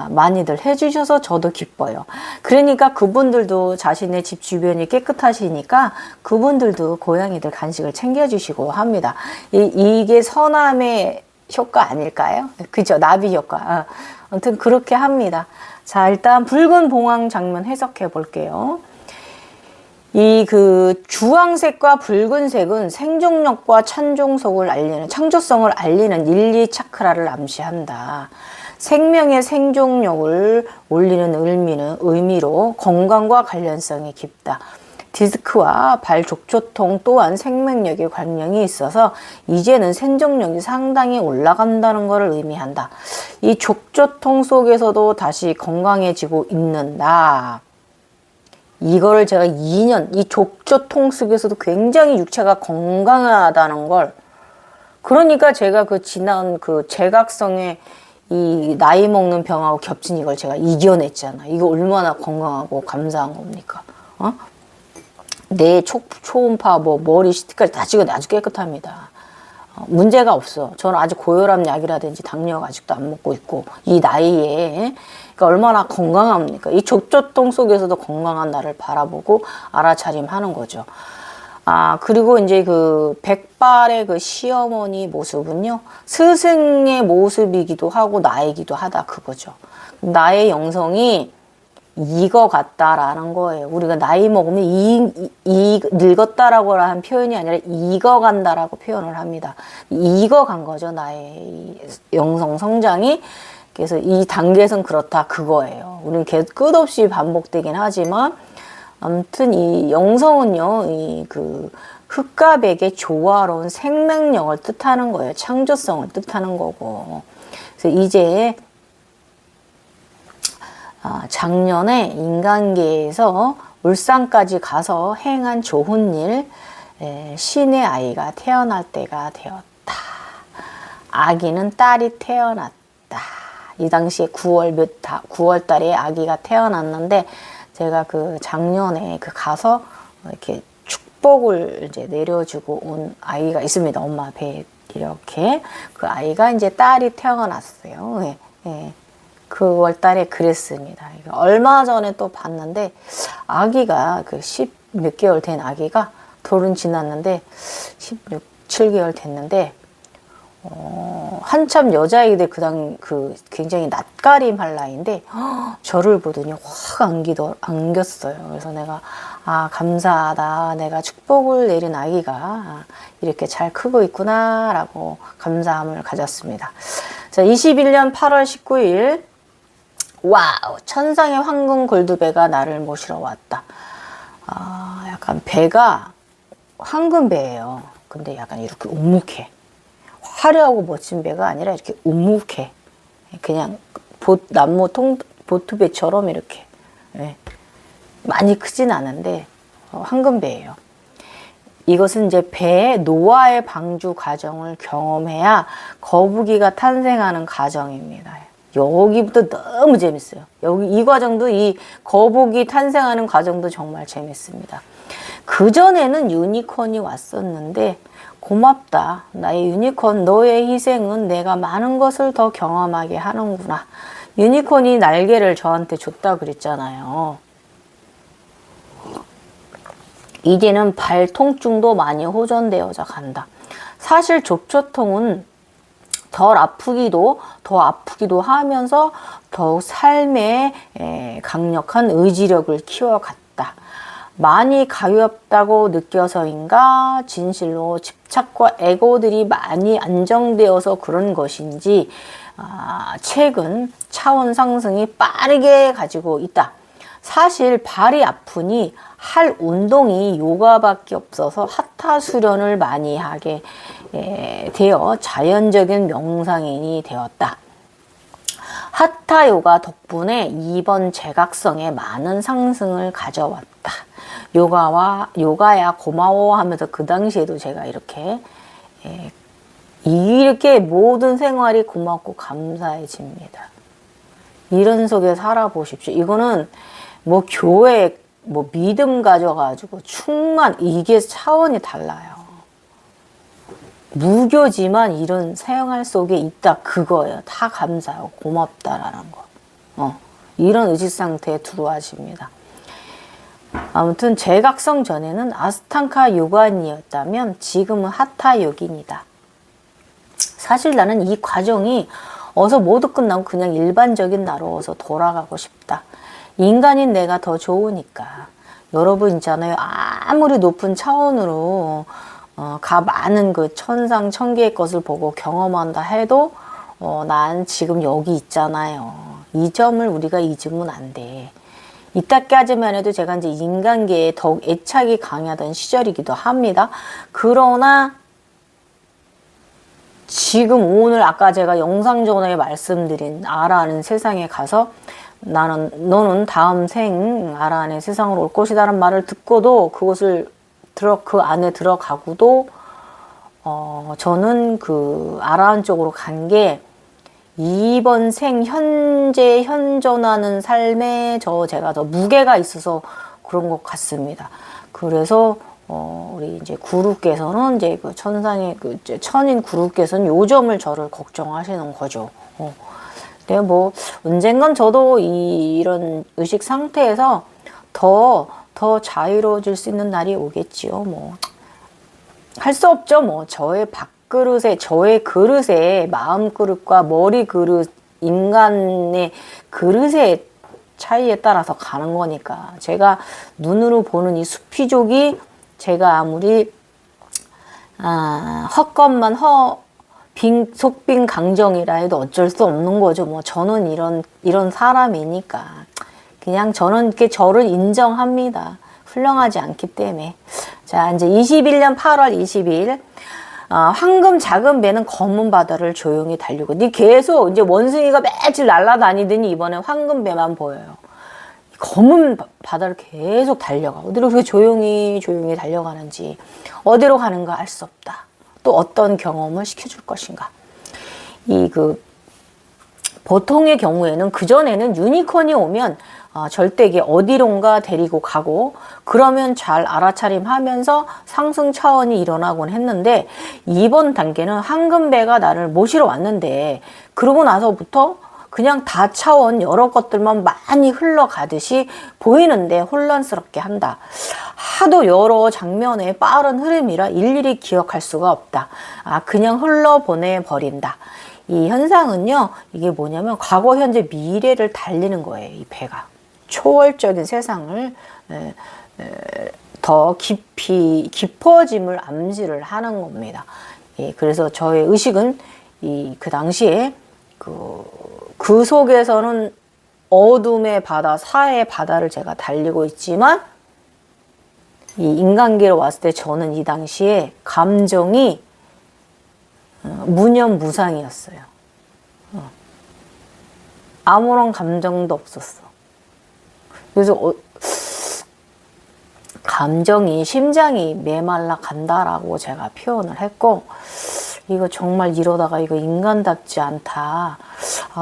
많이들 해주셔서 저도 기뻐요. 그러니까 그분들도 자신의 집 주변이 깨끗하시니까 그분들도 고양이들 간식을 챙겨주시고 합니다. 이게 선함의 효과 아닐까요? 그죠? 나비 효과. 아무튼 그렇게 합니다. 자, 일단 붉은 봉황 장면 해석해 볼게요. 주황색과 붉은색은 생존력과 창조성을 알리는 1, 2 차크라를 암시한다. 생명의 생존력을 올리는 의미로 건강과 관련성이 깊다. 디스크와 발 족저통 또한 생명력에 관련이 있어서 이제는 생존력이 상당히 올라간다는 것을 의미한다. 이 족저통 속에서도 다시 건강해지고 있는다. 이거를 제가 2년, 이 족저통 속에서도 굉장히 육체가 건강하다는 걸, 그러니까 제가 지난 제각성의 이 나이 먹는 병하고 겹친 이걸 제가 이겨냈잖아. 이거 얼마나 건강하고 감사한 겁니까? 내 초음파, 머리 CT까지 다 찍어 아주 깨끗합니다. 문제가 없어. 저는 아직 고혈압 약이라든지 당뇨 아직도 안 먹고 있고, 이 나이에. 그러니까 얼마나 건강합니까? 이 족저통 속에서도 건강한 나를 바라보고 알아차림하는 거죠. 그리고 이제 백발의 시어머니 모습은요, 스승의 모습이기도 하고 나이기도 하다 그거죠. 나의 영성이 익어갔다라는 거예요. 우리가 나이 먹으면 늙었다라고 하는 표현이 아니라 익어간다라고 표현을 합니다. 익어간 거죠, 나의 영성 성장이. 그래서 이 단계에선 그렇다 그거예요. 우리는 계속 끝없이 반복되긴 하지만 아무튼 이 영성은요, 흙과 백의 조화로운 생명력을 뜻하는 거예요. 창조성을 뜻하는 거고. 그래서 이제 작년에 인간계에서 울산까지 가서 행한 좋은 일, 신의 아이가 태어날 때가 되었다. 아기는 딸이 태어났다. 이 당시에 9월 달에 아기가 태어났는데, 제가 작년에 가서 이렇게 축복을 이제 내려주고 온 아이가 있습니다. 엄마 배에 이렇게 그 아이가 이제 딸이 태어났어요. 예, 예. 9월 달에 그랬습니다. 얼마 전에 또 봤는데 아기가 그 10 몇 개월 된 아기가 돌은 지났는데 16, 7개월 됐는데 한참 여자아이들 그 굉장히 낯가림 할 나이인데 저를 보더니 확 안겼어요. 그래서 내가 감사하다. 내가 축복을 내린 아기가 이렇게 잘 크고 있구나라고 감사함을 가졌습니다. 자, 21년 8월 19일 와우! 천상의 황금 골드배가 나를 모시러 왔다. 약간 배가 황금 배예요. 근데 약간 이렇게 묵묵해. 화려하고 멋진 배가 아니라 이렇게 묵묵해. 그냥 나무 보트배처럼 이렇게. 예. 많이 크진 않은데 황금 배예요. 이것은 이제 배의 노아의 방주 과정을 경험해야 거북이가 탄생하는 과정입니다. 여기부터 너무 재밌어요. 이 과정도 이 거북이 탄생하는 과정도 정말 재밌습니다. 그전에는 유니콘이 왔었는데 고맙다. 나의 유니콘, 너의 희생은 내가 많은 것을 더 경험하게 하는구나. 유니콘이 날개를 저한테 줬다 그랬잖아요. 이제는 발 통증도 많이 호전되어져 간다. 사실 족저통은 더 아프기도 하면서 더욱 삶에 강력한 의지력을 키워갔다. 많이 가볍다고 느껴서인가 진실로 집착과 에고들이 많이 안정되어서 그런 것인지 최근 차원 상승이 빠르게 가지고 있다. 사실 발이 아프니 할 운동이 요가밖에 없어서 하타 수련을 많이 하게 되어 자연적인 명상인이 되었다. 하타 요가 덕분에 이번 제각성에 많은 상승을 가져왔다. 요가야 고마워 하면서 그 당시에도 제가 이렇게 모든 생활이 고맙고 감사해집니다. 이런 속에 살아보십시오. 이거는 뭐 교회 뭐 믿음 가져가지고 이게 차원이 달라요. 무교지만 이런 생활 속에 있다 그거예요. 다 감사하고 고맙다라는 거. 이런 의식 상태에 들어와집니다. 아무튼 제각성 전에는 아스탕카 요관이었다면 지금은 하타 요긴이다. 사실 나는 이 과정이 어서 모두 끝나고 그냥 일반적인 나로 어서 돌아가고 싶다. 인간인 내가 더 좋으니까. 여러분 있잖아요. 아무리 높은 차원으로 많은 그 천상 천계의 것을 보고 경험한다 해도 난 지금 여기 있잖아요. 이 점을 우리가 잊으면 안 돼. 이따까지만 해도 제가 이제 인간계에 더욱 애착이 강하던 시절이기도 합니다. 그러나 지금 오늘 아까 제가 영상 전에 말씀드린 아라는 세상에 가서 너는 다음 생 아라의 세상으로 올 것이다라는 말을 듣고도 그 안에 들어가고도 저는 그 아라한 쪽으로 간 게 이번 생 현재 현존하는 삶에 제가 더 무게가 있어서 그런 것 같습니다. 그래서 우리 이제 구루께서는 이제 그 천상의 천인 구루께서는 요 점을 저를 걱정하시는 거죠. 근데 뭐 언젠간 저도 이런 의식 상태에서 더 자유로워질 수 있는 날이 오겠지요. 뭐 할 수 없죠. 뭐 저의 저의 그릇에 마음 그릇과 머리 그릇, 인간의 그릇의 차이에 따라서 가는 거니까. 제가 눈으로 보는 이 수피족이 제가 아무리 헛것만 속빈 강정이라 해도 어쩔 수 없는 거죠. 뭐 저는 이런 사람이니까 그냥 저는 저를 인정합니다. 훌륭하지 않기 때문에. 자, 이제 21년 8월 20일 황금 작은 배는 검은 바다를 조용히 달리고 계속 이제 원숭이가 며칠 날아다니더니 이번에 황금 배만 보여요. 검은 바다를 계속 달려가. 어디로 그렇게 조용히 달려가는지, 어디로 가는가 알 수 없다. 또 어떤 경험을 시켜줄 것인가. 보통의 경우에는 그전에는 유니콘이 오면 절대기 어디론가 데리고 가고 그러면 잘 알아차림하면서 상승 차원이 일어나곤 했는데 이번 단계는 황금배가 나를 모시러 왔는데 그러고 나서부터 그냥 다차원 여러 것들만 많이 흘러가듯이 보이는데 혼란스럽게 한다. 하도 여러 장면의 빠른 흐름이라 일일이 기억할 수가 없다. 그냥 흘러보내버린다. 이 현상은요, 이게 뭐냐면 과거, 현재, 미래를 달리는 거예요, 이 배가. 초월적인 세상을 더 깊어짐을 암시를 하는 겁니다. 예, 그래서 저의 의식은 그 당시에 그 속에서는 어둠의 바다, 사해의 바다를 제가 달리고 있지만 이 인간계로 왔을 때 저는 이 당시에 감정이 무념무상이었어요. 아무런 감정도 없었어. 그래서 감정이, 심장이 메말라 간다라고 제가 표현을 했고, 이거 정말 이러다가 이거 인간답지 않다.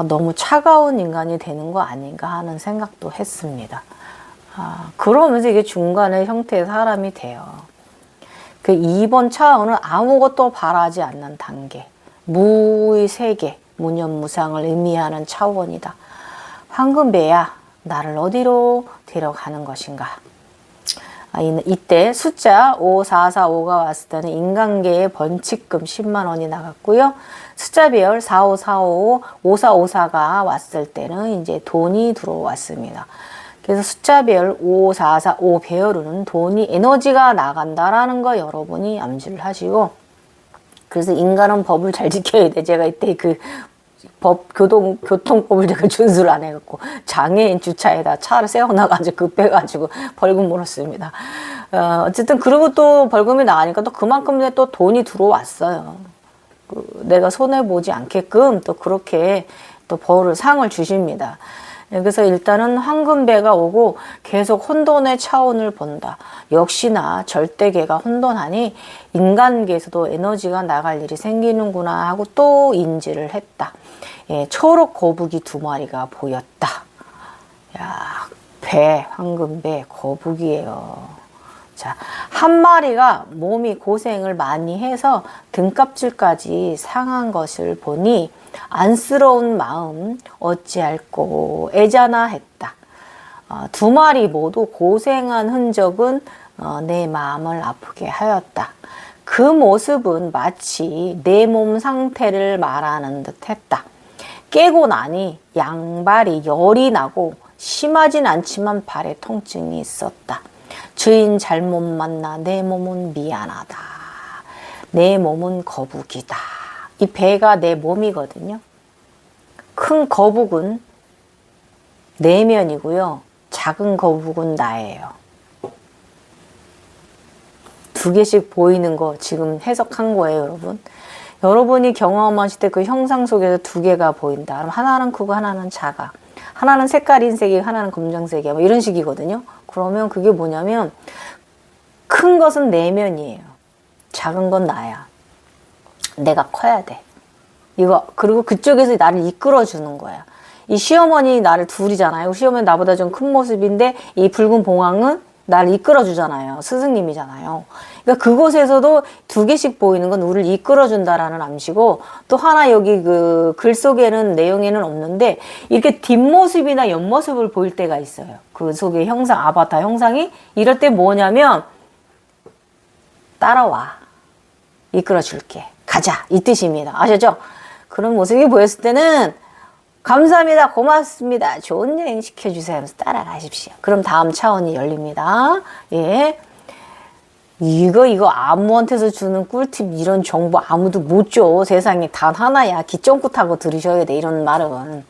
너무 차가운 인간이 되는 거 아닌가 하는 생각도 했습니다. 그러면서 이게 중간의 형태의 사람이 돼요. 그 2번 차원은 아무것도 바라지 않는 단계. 무의 세계, 무념무상을 의미하는 차원이다. 황금배야, 나를 어디로 데려가는 것인가? 이때 숫자 5445가 왔을 때는 인간계의 번칙금 10만 원이 나갔고요. 숫자별 4545, 5454가 왔을 때는 이제 돈이 들어왔습니다. 그래서 숫자별 5445 배열은 돈이, 에너지가 나간다라는 거 여러분이 암시를 하시고, 그래서 인간은 법을 잘 지켜야 돼. 제가 이때 교통법을 제가 준수를 안 해갖고 장애인 주차에다 차를 세워놔가지고 급해가지고 벌금 물었습니다. 어쨌든 그리고 또 벌금이 나가니까 또 그만큼 또 돈이 들어왔어요. 내가 손해보지 않게끔 또 그렇게 또 상을 주십니다. 그래서 일단은 황금배가 오고 계속 혼돈의 차원을 본다. 역시나 절대계가 혼돈하니 인간계에서도 에너지가 나갈 일이 생기는구나 하고 또 인지를 했다. 예, 초록 거북이 2마리가 보였다. 야, 황금배, 거북이에요. 자, 한 마리가 몸이 고생을 많이 해서 등껍질까지 상한 것을 보니 안쓰러운 마음 어찌할꼬 애자나 했다. 2마리 모두 고생한 흔적은 내 마음을 아프게 하였다. 그 모습은 마치 내 몸 상태를 말하는 듯 했다. 깨고 나니 양발이 열이 나고 심하진 않지만 발에 통증이 있었다. 주인 잘못 만나 내 몸은 미안하다. 내 몸은 거북이다. 이 배가 내 몸이거든요. 큰 거북은 내면이고요. 작은 거북은 나예요. 2개씩 보이는 거 지금 해석한 거예요, 여러분. 여러분이 경험하실 때 그 형상 속에서 2개가 보인다. 그럼 하나는 크고 하나는 작아. 하나는 색깔 흰색이고 하나는 검정색이야. 뭐 이런 식이거든요. 그러면 그게 뭐냐면 큰 것은 내면이에요. 작은 건 나야. 내가 커야 돼. 그리고 그쪽에서 나를 이끌어 주는 거야. 이 시어머니 나를 둘이잖아요. 시어머니 나보다 좀 큰 모습인데 이 붉은 봉황은 나를 이끌어 주잖아요. 스승님이잖아요. 그러니까 그곳에서도 2개씩 보이는 건 우리를 이끌어 준다라는 암시고, 또 하나 여기 그 글 속에는 내용에는 없는데 이렇게 뒷모습이나 옆모습을 보일 때가 있어요. 그 속에 형상, 아바타 형상이 이럴 때 뭐냐면 따라와. 이끌어 줄게. 가자. 이 뜻입니다. 아셨죠? 그런 모습이 보였을 때는 감사합니다. 고맙습니다. 좋은 여행 시켜주세요 하면서 따라가십시오. 그럼 다음 차원이 열립니다. 예. 이거 아무한테서 주는 꿀팁 이런 정보 아무도 못 줘. 세상에 단 하나야. 귀 쫑긋 하고 들으셔야 돼. 이런 말은.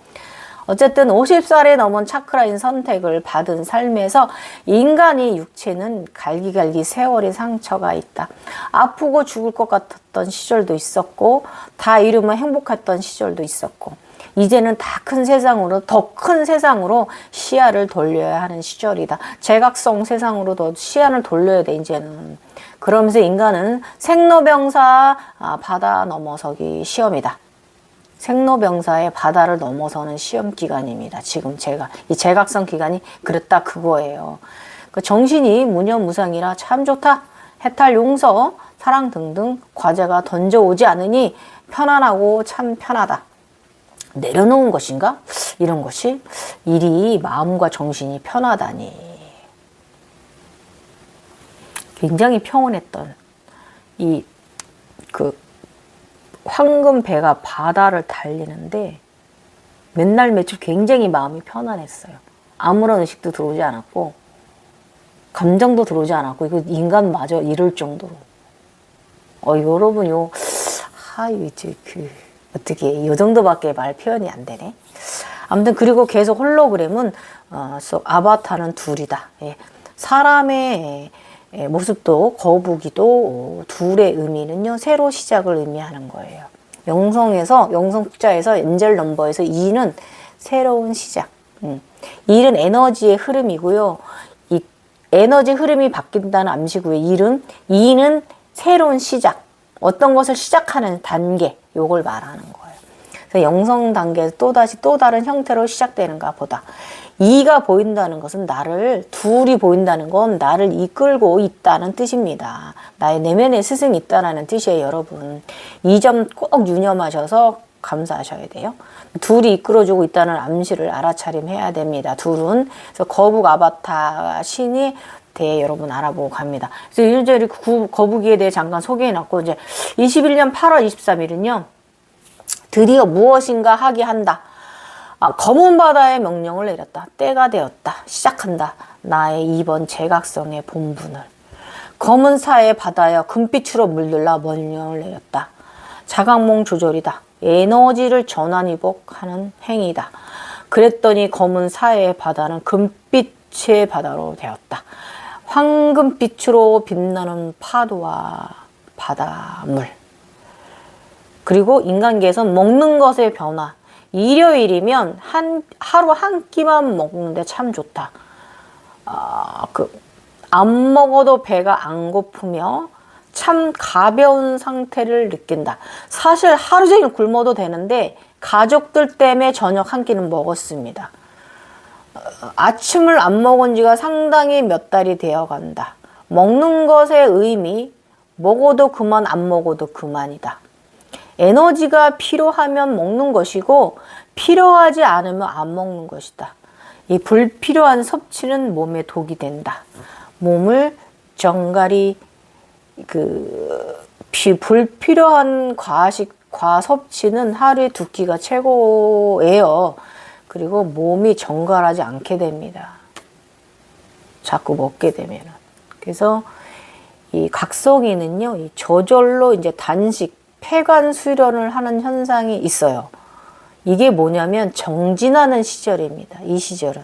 어쨌든 50살에 넘은 차크라인 선택을 받은 삶에서 인간의 육체는 갈기갈기 세월의 상처가 있다. 아프고 죽을 것 같았던 시절도 있었고 다 이루면 행복했던 시절도 있었고 이제는 다 큰 세상으로, 더 큰 세상으로 시야를 돌려야 하는 시절이다. 제각성 세상으로 더 시야를 돌려야 돼, 이제는. 그러면서 인간은 생로병사 바다 넘어서기 시험이다. 생로병사의 바다를 넘어서는 시험 기간입니다. 지금 이 제각성 기간이 그랬다 그거예요. 그 정신이 무념무상이라 참 좋다. 해탈 용서, 사랑 등등 과제가 던져오지 않으니 편안하고 참 편하다. 내려놓은 것인가? 이런 것이 일이 마음과 정신이 편하다니. 굉장히 평온했던 황금 배가 바다를 달리는데 맨날 며칠 굉장히 마음이 편안했어요. 아무런 의식도 들어오지 않았고 감정도 들어오지 않았고 이거 인간마저 이럴 정도로. 여러분 어떻게 이 정도밖에 말 표현이 안 되네. 아무튼 그리고 계속 홀로그램은 아바타는 둘이다. 예. 사람의 모습도 거북이도 둘의 의미는요 새로 시작을 의미하는 거예요. 영성 숫자에서 엔젤 넘버에서 2는 새로운 시작. 1은 에너지의 흐름이고요. 이 에너지 흐름이 바뀐다는 암시고요. 2는 새로운 시작. 어떤 것을 시작하는 단계, 요걸 말하는 거예요. 그래서 영성 단계에서 또 다른 형태로 시작되는가 보다. 2가 보인다는 것은 둘이 보인다는 건 나를 이끌고 있다는 뜻입니다. 나의 내면에 스승이 있다는 뜻이에요, 여러분. 이 점 꼭 유념하셔서 감사하셔야 돼요. 둘이 이끌어주고 있다는 암시를 알아차림해야 됩니다. 둘은. 그래서 거북 아바타 신이 대해 여러분 알아보고 갑니다. 그래서 이제 거북이에 대해 잠깐 소개해놨고, 이제 21년 8월 23일은요, 드디어 무엇인가 하게 한다. 검은 바다의 명령을 내렸다. 때가 되었다. 시작한다. 나의 이번 제각성의 본분을. 검은 사의 바다여 금빛으로 물들라 명령을 내렸다. 자각몽 조절이다. 에너지를 전환위복하는 행위다. 그랬더니 검은 사의 바다는 금빛의 바다로 되었다. 황금빛으로 빛나는 파도와 바닷물. 그리고 인간계에서는 먹는 것의 변화. 일요일이면 하루 한 끼만 먹는데 참 좋다. 안 먹어도 배가 안 고프며 참 가벼운 상태를 느낀다. 사실 하루 종일 굶어도 되는데 가족들 때문에 저녁 한 끼는 먹었습니다. 아침을 안 먹은 지가 상당히 몇 달이 되어 간다. 먹는 것의 의미, 먹어도 그만 안 먹어도 그만이다. 에너지가 필요하면 먹는 것이고 필요하지 않으면 안 먹는 것이다. 이 불필요한 섭취는 몸에 독이 된다. 몸을 정갈이 불필요한 과섭취는 하루에 2끼가 최고예요. 그리고 몸이 정갈하지 않게 됩니다. 자꾸 먹게 되면은. 그래서 이 각성이는요, 이 저절로 이제 단식, 폐관 수련을 하는 현상이 있어요. 이게 뭐냐면 정진하는 시절입니다. 이 시절은.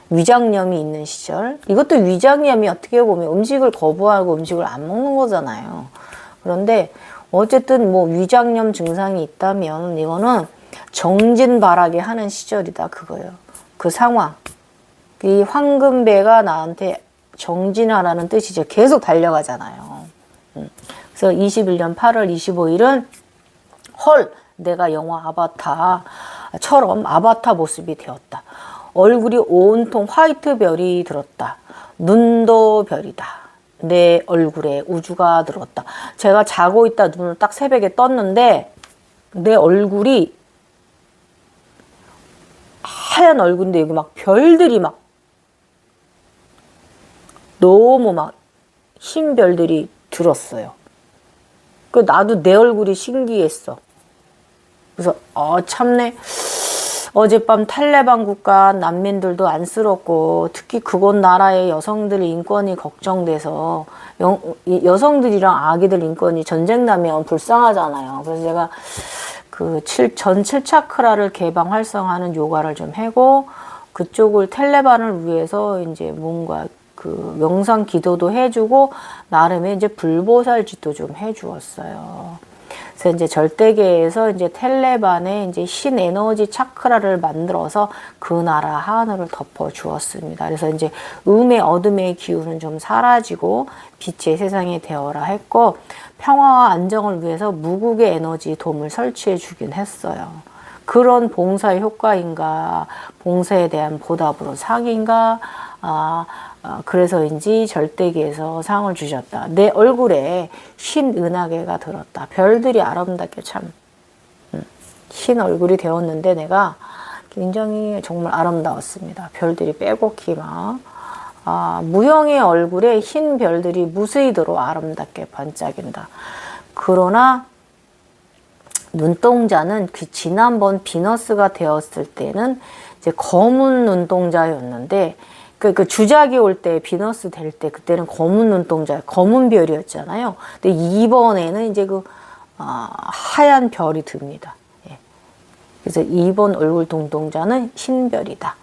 위장염이 있는 시절. 이것도 위장염이 어떻게 보면 음식을 거부하고 음식을 안 먹는 거잖아요. 그런데 어쨌든 뭐 위장염 증상이 있다면 이거는 정진발하게 하는 시절이다 그거예요. 그 상황. 이 황금배가 나한테 정진하라는 뜻이죠. 계속 달려가잖아요. 그래서 21년 8월 25일은 헐, 내가 영화 아바타처럼 아바타 모습이 되었다. 얼굴이 온통 화이트 별이 들었다. 눈도 별이다. 내 얼굴에 우주가 들었다. 제가 자고 있다 눈을 딱 새벽에 떴는데 내 얼굴이 하얀 얼굴인데 여기 막 별들이 막 너무 막 흰 별들이 들었어요. 그 나도 내 얼굴이 신기했어. 그래서 참내. 어젯밤 탈레반 국가 난민들도 안쓰럽고 특히 그곳 나라의 여성들 인권이 걱정돼서 여성들이랑 아기들 인권이 전쟁 나면 불쌍하잖아요. 그래서 제가 전 7차크라를 개방 활성화하는 요가를 좀 하고 그쪽을 탈레반을 위해서 이제 뭔가 명상 기도도 해주고 나름의 이제 불보살짓도 좀 해주었어요. 그래서 이제 절대계에서 이제 텔레반의 이제 신에너지 차크라를 만들어서 그 나라 하늘을 덮어 주었습니다. 그래서 이제 음의 어둠의 기운은 좀 사라지고 빛의 세상이 되어라 했고 평화와 안정을 위해서 무국의 에너지 돔을 설치해 주긴 했어요. 그런 봉사의 효과인가, 봉사에 대한 보답으로 상인가, 그래서인지 절대기에서 상을 주셨다. 내 얼굴에 흰 은하계가 들었다. 별들이 아름답게 참 흰 얼굴이 되었는데 내가 굉장히 정말 아름다웠습니다. 별들이 빼곡히 막 무형의 얼굴에 흰 별들이 무수히도록 아름답게 반짝인다. 그러나 눈동자는 그 지난번 비너스가 되었을 때는 이제 검은 눈동자였는데 그 주작이 올 때 비너스 될 때 그때는 검은 눈동자, 검은 별이었잖아요. 근데 이번에는 이제 하얀 별이 듭니다. 예. 그래서 이번 얼굴 눈동자는 흰 별이다.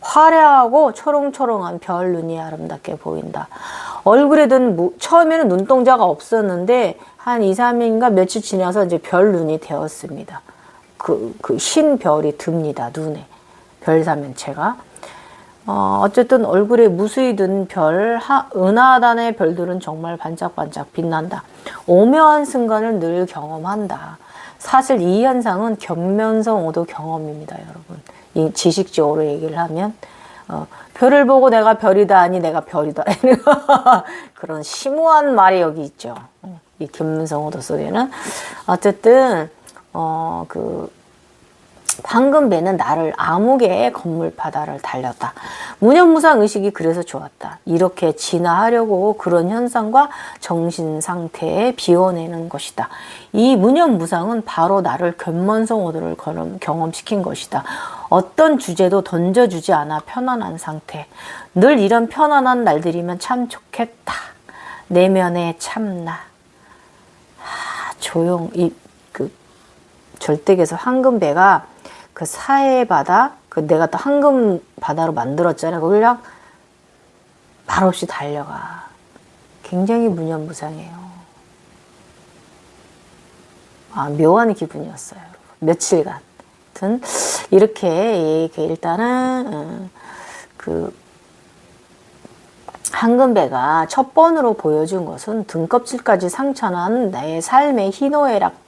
화려하고 초롱초롱한 별 눈이 아름답게 보인다. 얼굴에 든 처음에는 눈동자가 없었는데 한 2, 3일인가 며칠 지나서 이제 별 눈이 되었습니다. 그 흰 별이 듭니다. 눈에. 별 사면체가. 어쨌든 얼굴에 무수히 든 별, 은하단의 별들은 정말 반짝반짝 빛난다. 오묘한 순간을 늘 경험한다. 사실 이 현상은 견면성 오도 경험입니다, 여러분. 이 지식적으로 얘기를 하면 별을 보고 내가 별이다 아니 내가 별이다 그런 심오한 말이 여기 있죠. 이 견면성 오도 속에는 어쨌든 방금 배는 나를 암흑의 건물 바다를 달렸다. 무념무상 의식이 그래서 좋았다. 이렇게 진화하려고 그런 현상과 정신 상태에 비워내는 것이다. 이 무념무상은 바로 나를 견면성 오도를 경험시킨 것이다. 어떤 주제도 던져주지 않아 편안한 상태. 늘 이런 편안한 날들이면 참 좋겠다. 내면에 참나. 절대에서 황금배가 그 사해 바다, 내가 또 황금 바다로 만들었잖아요. 거기랑 말없이 달려가. 굉장히 무념무상해요. 묘한 기분이었어요. 며칠간. 아무튼 이렇게 일단은 황금배가 첫 번으로 보여준 것은 등껍질까지 상처난 나의 삶의 희노애락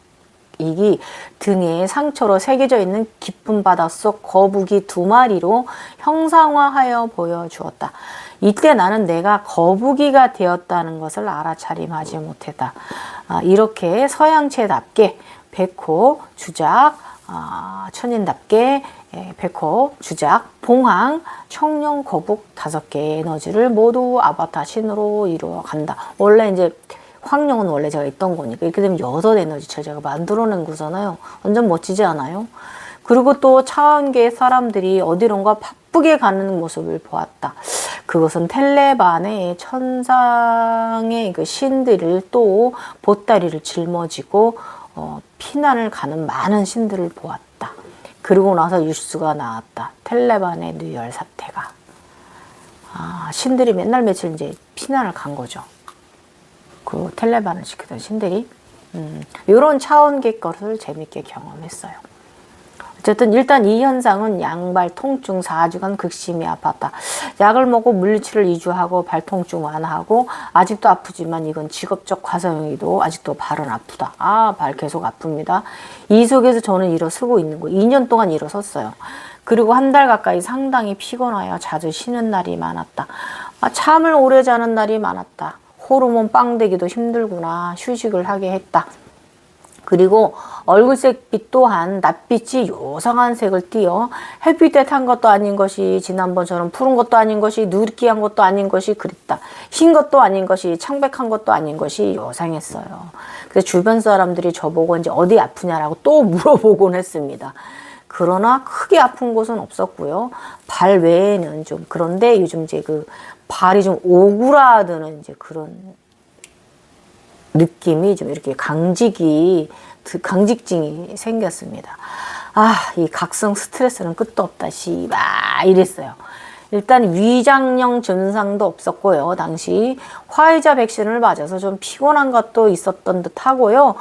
이기 등에 상처로 새겨져 있는 깊은 바닷속 거북이 2마리로 형상화하여 보여주었다. 이때 나는 내가 거북이가 되었다는 것을 알아차림하지 못했다. 이렇게 서양체답게 백호, 주작, 천인답게 백호, 주작, 봉황, 청룡, 거북 5개의 에너지를 모두 아바타 신으로 이루어간다. 원래 이제 황룡은 원래 제가 있던 거니까 이렇게 되면 6 에너지체를 제가 만들어낸 거잖아요. 완전 멋지지 않아요? 그리고 또 차원계 사람들이 어디론가 바쁘게 가는 모습을 보았다. 그것은 텔레반의 천상의 그 신들을 또 보따리를 짊어지고 피난을 가는 많은 신들을 보았다. 그러고 나서 뉴스가 나왔다. 텔레반의 누열 사태가. 신들이 맨날 며칠 이제 피난을 간 거죠. 그 텔레반을 시키던 신들이 이런 차원계 것을 재밌게 경험했어요. 어쨌든 일단 이 현상은 양발 통증 4주간 극심히 아팠다. 약을 먹고 물리치료를 2주 하고 발 통증 완화하고 아직도 아프지만 이건 직업적 과성이도 아직도 발은 아프다. 발 계속 아픕니다. 이 속에서 저는 일어서고 있는 거 2년 동안 일어섰어요. 그리고 1달 가까이 상당히 피곤하여 자주 쉬는 날이 많았다. 잠을 오래 자는 날이 많았다. 호르몬 빵되기도 힘들구나. 휴식을 하게 했다. 그리고 얼굴색빛 또한 낯빛이 요상한 색을 띠어 햇빛에 탄 것도 아닌 것이 지난번처럼 푸른 것도 아닌 것이 누리끼한 것도 아닌 것이 그립다. 흰 것도 아닌 것이 창백한 것도 아닌 것이 요상했어요. 그래서 주변 사람들이 저보고 이제 어디 아프냐라고 또 물어보곤 했습니다. 그러나 크게 아픈 곳은 없었고요. 발 외에는 좀 그런데 요즘 이제 발이 좀 오그라드는 이제 그런 느낌이 좀 이렇게 강직증이 생겼습니다. 이 각성 스트레스는 끝도 없다. 이랬어요. 일단 위장형 증상도 없었고요. 당시 화이자 백신을 맞아서 좀 피곤한 것도 있었던 듯 하고요.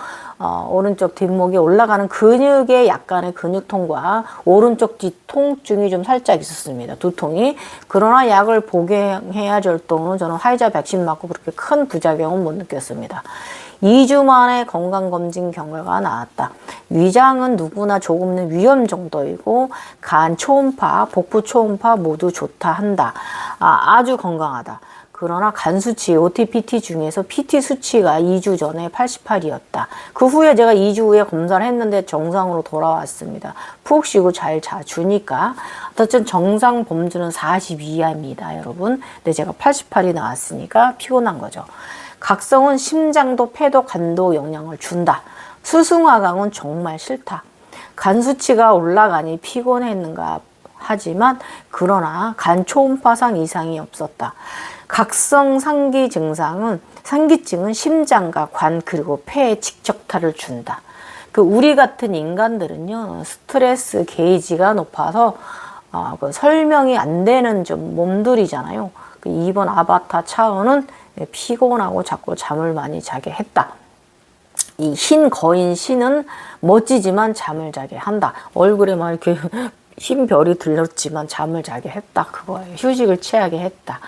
오른쪽 뒷목이 올라가는 근육에 약간의 근육통과 오른쪽 뒤 통증이 좀 살짝 있었습니다. 두통이. 그러나 약을 복용해야 절도는 저는 화이자 백신 맞고 그렇게 큰 부작용은 못 느꼈습니다. 2주 만에 건강검진 결과가 나왔다. 위장은 누구나 조금은 위험 정도이고 간 초음파, 복부 초음파 모두 좋다 한다. 아주 건강하다. 그러나 간 수치, OT-PT 중에서 PT 수치가 2주 전에 88이었다. 그 후에 제가 2주 후에 검사를 했는데 정상으로 돌아왔습니다. 푹 쉬고 잘 자주니까. 어쨌든 정상 범주는 40 이하입니다, 여러분. 근데 제가 88이 나왔으니까 피곤한 거죠. 각성은 심장도 폐도 간도 영향을 준다. 수승화강은 정말 싫다. 간 수치가 올라가니 피곤했는가 하지만 그러나 간 초음파상 이상이 없었다. 각성 상기 증상은 상기증은 심장과 관 그리고 폐에 직접타를 준다. 그 우리 같은 인간들은요 스트레스 게이지가 높아서 그 설명이 안 되는 좀 몸들이잖아요. 그 2번 아바타 차원은 피곤하고 자꾸 잠을 많이 자게 했다. 이 흰 거인 신은 멋지지만 잠을 자게 한다. 얼굴에 막 이렇게 흰 별이 들렸지만 잠을 자게 했다. 그거예요. 휴식을 취하게 했다.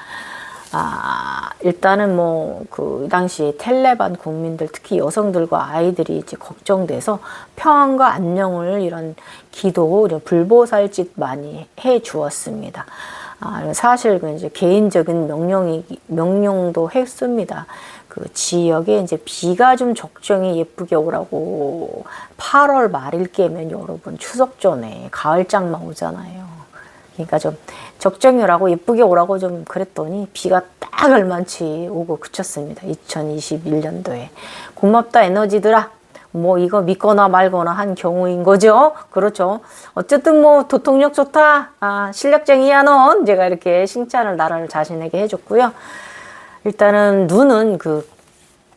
일단은 그 당시 텔레반 국민들, 특히 여성들과 아이들이 이제 걱정돼서 평안과 안녕을 이런 기도, 이런 불보살짓 많이 해 주었습니다. 사실 그 이제 개인적인 명령도 했습니다. 그 지역에 이제 비가 좀 적정히 예쁘게 오라고 8월 말일 게면 여러분 추석 전에 가을장마 오잖아요. 그러니까 좀 적정히 오라고 예쁘게 오라고 좀 그랬더니 비가 딱 얼만치 오고 그쳤습니다. 2021년도에. 고맙다 에너지들아. 이거 믿거나 말거나 한 경우인 거죠. 그렇죠. 어쨌든 도통력 좋다. 실력쟁이야 넌. 제가 이렇게 칭찬을 나를 자신에게 해줬고요. 일단은 눈은 그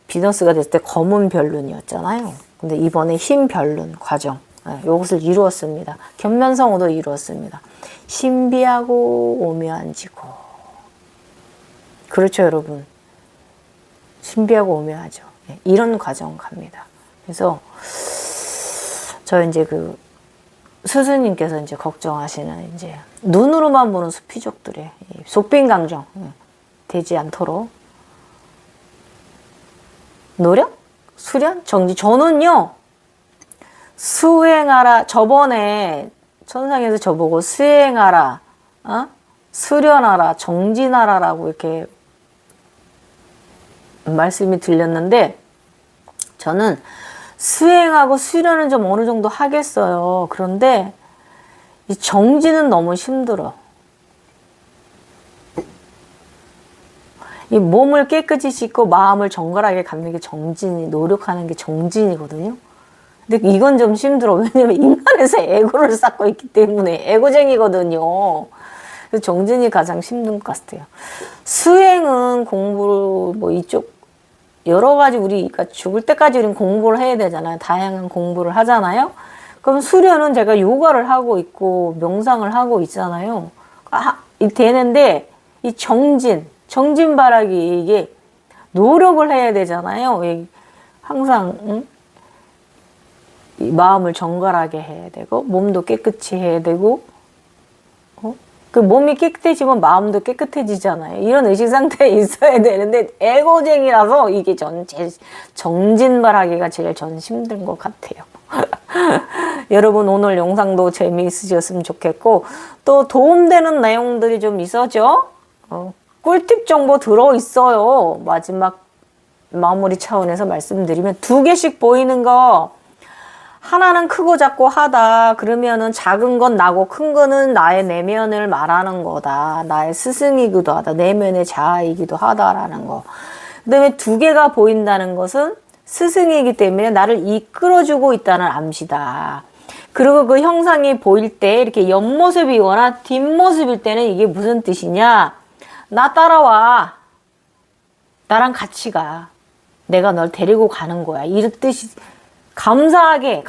비너스가 됐을 때 검은 별눈이었잖아요. 근데 이번에 흰 별눈 과정. 이것을 이루었습니다. 견면성으로 이루었습니다. 신비하고 오묘한 지고. 그렇죠, 여러분. 신비하고 오묘하죠. 이런 과정 갑니다. 그래서 저 이제 그 스승님께서 이제 걱정하시는 이제 눈으로만 보는 수피족들의 속빈강정 되지 않도록 노력, 수련, 정지. 저는요 수행하라. 저번에 천상에서 저보고 수행하라, 수련하라, 정진하라라고 이렇게 말씀이 들렸는데 저는 수행하고 수련은 좀 어느 정도 하겠어요. 그런데 이 정진은 너무 힘들어. 이 몸을 깨끗이 씻고 마음을 정갈하게 갖는 게 정진이, 노력하는 게 정진이거든요. 근데 이건 좀 힘들어. 왜냐면 인간에서 에고를 쌓고 있기 때문에 에고쟁이거든요. 그래서 정진이 가장 힘든 것 같아요. 수행은 공부를 이쪽 여러 가지 우리가 죽을 때까지 우리는 공부를 해야 되잖아요. 다양한 공부를 하잖아요. 그럼 수련은 제가 요가를 하고 있고 명상을 하고 있잖아요. 되는데 이 정진바라기 이게 노력을 해야 되잖아요. 항상 이 마음을 정갈하게 해야 되고 몸도 깨끗이 해야 되고 그 몸이 깨끗해지면 마음도 깨끗해지잖아요. 이런 의식 상태에 있어야 되는데 에고쟁이라서 이게 제일 정진발하기가 제일 저는 힘든 것 같아요. 여러분 오늘 영상도 재미있으셨으면 좋겠고 또 도움되는 내용들이 좀 있어죠. 꿀팁 정보 들어있어요. 마지막 마무리 차원에서 말씀드리면 2개씩 보이는 거 하나는 크고 작고 하다. 그러면은 작은 건 나고 큰 거는 나의 내면을 말하는 거다. 나의 스승이기도 하다. 내면의 자아이기도 하다라는 거. 그 다음에 2개가 보인다는 것은 스승이기 때문에 나를 이끌어주고 있다는 암시다. 그리고 그 형상이 보일 때 이렇게 옆모습이거나 뒷모습일 때는 이게 무슨 뜻이냐. 나 따라와. 나랑 같이 가. 내가 널 데리고 가는 거야. 이런 뜻이 감사하게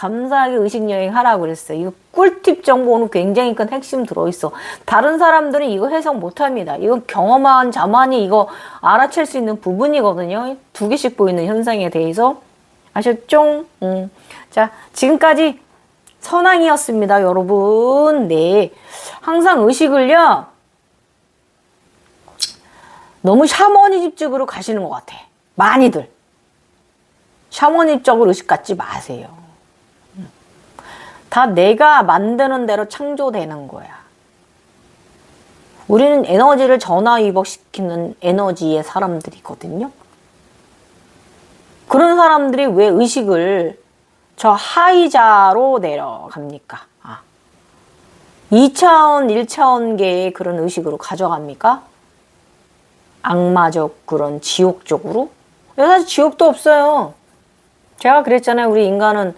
의식 여행 하라고 그랬어요. 이거 꿀팁 정보는 굉장히 큰 핵심 들어있어. 다른 사람들은 이거 해석 못합니다. 이건 경험한 자만이 이거 알아챌 수 있는 부분이거든요. 두 개씩 보이는 현상에 대해서. 아셨죠? 자, 지금까지 선왕이었습니다, 여러분. 네. 항상 의식을요, 너무 샤머니즘적으로 가시는 것 같아. 많이들. 샤머니즘적으로 의식 갖지 마세요. 다 내가 만드는 대로 창조되는 거야. 우리는 에너지를 전화위복시키는 에너지의 사람들이거든요. 그런 사람들이 왜 의식을 저 하이자로 내려갑니까? 2차원, 1차원계의 그런 의식으로 가져갑니까? 악마적 그런 지옥 쪽으로? 사실 지옥도 없어요. 제가 그랬잖아요. 우리 인간은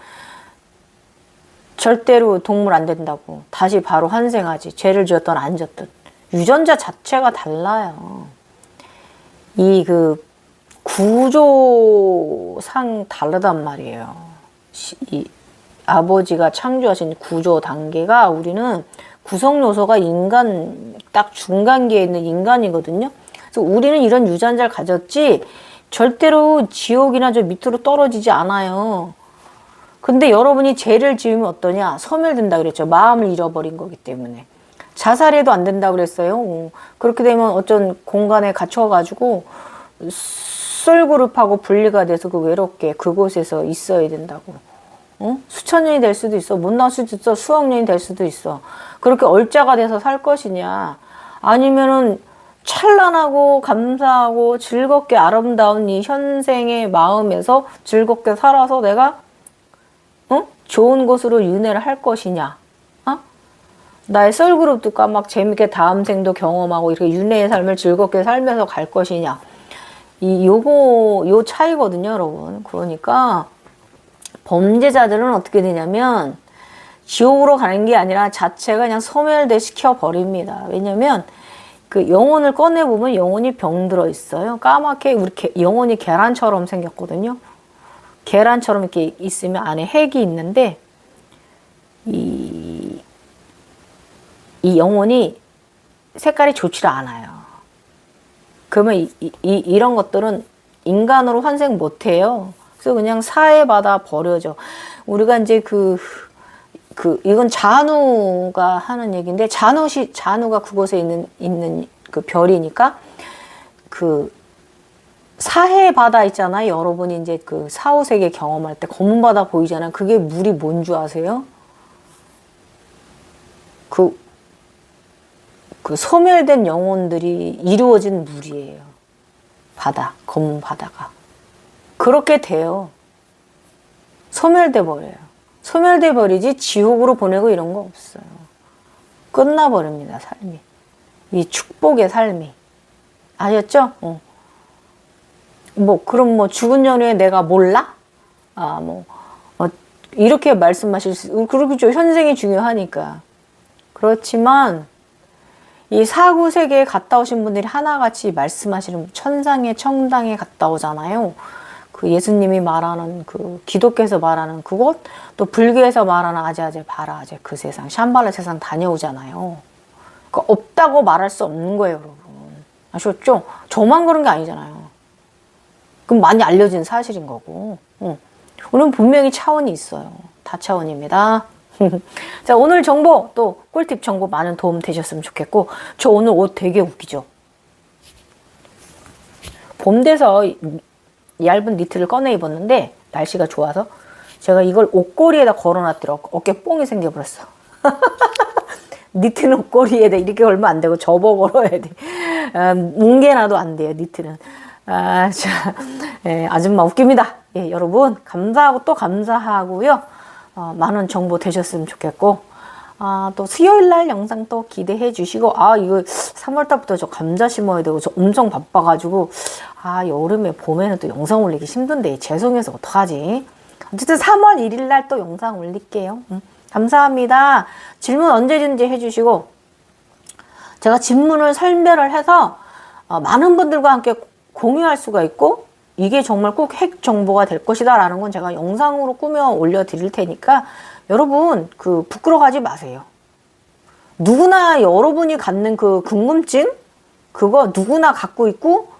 절대로 동물 안 된다고. 다시 바로 환생하지. 죄를 지었든 안 지었든. 유전자 자체가 달라요. 이 그 구조상 다르단 말이에요. 이 아버지가 창조하신 구조 단계가 우리는 구성 요소가 인간 딱 중간계에 있는 인간이거든요. 그래서 우리는 이런 유전자를 가졌지 절대로 지옥이나 저 밑으로 떨어지지 않아요. 근데 여러분이 죄를 지으면 어떠냐? 소멸된다 그랬죠. 마음을 잃어버린 거기 때문에. 자살해도 안 된다 그랬어요. 그렇게 되면 어쩐 공간에 갇혀가지고 썰그룹하고 분리가 돼서 그 외롭게 그곳에서 있어야 된다고. 수천 년이 될 수도 있어. 못 나올 수도 있어. 수억 년이 될 수도 있어. 그렇게 얼자가 돼서 살 것이냐? 아니면은 찬란하고 감사하고 즐겁게 아름다운 이 현생의 마음에서 즐겁게 살아서 내가 좋은 곳으로 윤회를 할 것이냐? 나의 썰그룹도 까막 재밌게 다음 생도 경험하고 이렇게 윤회의 삶을 즐겁게 살면서 갈 것이냐? 요 차이거든요, 여러분. 그러니까 범죄자들은 어떻게 되냐면 지옥으로 가는 게 아니라 자체가 그냥 소멸돼 시켜 버립니다. 왜냐면 그 영혼을 꺼내보면 영혼이 병들어 있어요. 까맣게 우리 영혼이 계란처럼 생겼거든요. 계란처럼 이렇게 있으면 안에 핵이 있는데 이 영혼이 색깔이 좋지 않아요. 그러면 이런 것들은 인간으로 환생 못해요. 그래서 그냥 사해받아 버려져. 우리가 이제 이건 잔우가 하는 얘기인데, 잔우가 그곳에 있는 그 별이니까, 사해 바다 있잖아요. 여러분이 이제 그 사후세계 경험할 때 검은 바다 보이잖아요. 그게 물이 뭔 줄 아세요? 그 소멸된 영혼들이 이루어진 물이에요. 바다, 검은 바다가. 그렇게 돼요. 소멸돼 버려요. 소멸돼 버리지 지옥으로 보내고 이런 거 없어요. 끝나버립니다, 삶이. 이 축복의 삶이. 아셨죠? 그럼 죽은 연후에 내가 몰라? 이렇게 말씀하실 수, 그렇죠. 현생이 중요하니까. 그렇지만, 이 사구 세계에 갔다 오신 분들이 하나같이 말씀하시는 천상의 청당에 갔다 오잖아요. 그 예수님이 말하는 기독교에서 말하는 그곳, 또 불교에서 말하는 아제아제 바라아제 그 세상, 샴발라 세상 다녀오잖아요. 그러니까 없다고 말할 수 없는 거예요, 여러분. 아셨죠? 저만 그런 게 아니잖아요. 그럼 많이 알려진 사실인 거고. 오늘 분명히 차원이 있어요. 다차원입니다. 자, 오늘 정보, 또 꿀팁 정보 많은 도움 되셨으면 좋겠고, 저 오늘 옷 되게 웃기죠? 봄 돼서 얇은 니트를 꺼내 입었는데 날씨가 좋아서 제가 이걸 옷걸이에다 걸어놨더라고. 어깨 뽕이 생겨버렸어. 니트는 옷걸이에다 이렇게 걸면 안 되고 접어 걸어야 돼. 뭉개놔도 안 돼요, 니트는. 아줌마 웃깁니다. 예, 여러분 감사하고 또 감사하고요. 많은 정보 되셨으면 좋겠고, 또 수요일날 영상 또 기대해 주시고, 이거 3월달부터 저 감자 심어야 되고, 저 엄청 바빠가지고, 여름에 봄에는 또 영상 올리기 힘든데, 죄송해서 어떡하지? 어쨌든 3월 1일날 또 영상 올릴게요. 감사합니다. 질문 언제든지 해주시고, 제가 질문을 설명을 해서, 많은 분들과 함께 공유할 수가 있고, 이게 정말 꼭 핵 정보가 될 것이다 라는 건 제가 영상으로 꾸며 올려드릴 테니까 여러분 부끄러워하지 마세요. 누구나 여러분이 갖는 그 궁금증 그거 누구나 갖고 있고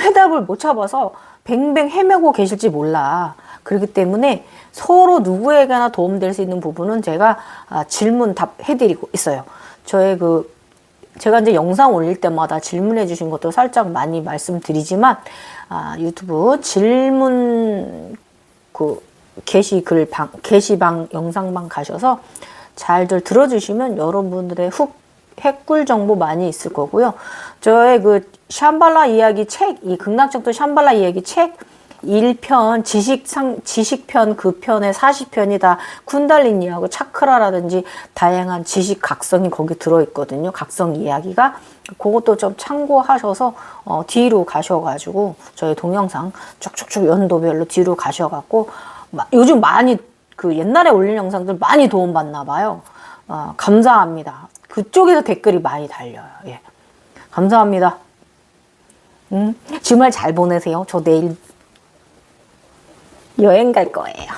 해답을 못 잡아서 뱅뱅 헤매고 계실지 몰라. 그렇기 때문에 서로 누구에게나 도움될 수 있는 부분은 제가 질문 답해드리고 있어요. 제가 이제 영상 올릴 때마다 질문해 주신 것도 살짝 많이 말씀드리지만, 유튜브 질문 게시방 영상방 가셔서 잘들 들어주시면 여러분들의 핵꿀 정보 많이 있을 거고요. 저의 샴발라 이야기 책, 이 극락적도 샴발라 이야기 책 1편, 지식편, 그 편의 40편이 다 쿤달리니하고 차크라라든지 다양한 지식 각성이 거기 들어있거든요. 각성 이야기가. 그것도 좀 참고하셔서, 뒤로 가셔가지고, 저희 동영상 쭉쭉쭉 연도별로 뒤로 가셔갖고, 요즘 많이, 옛날에 올린 영상들 많이 도움받나 봐요. 감사합니다. 그쪽에서 댓글이 많이 달려요. 예. 감사합니다. 주말 잘 보내세요. 저 내일 여행 갈 거예요.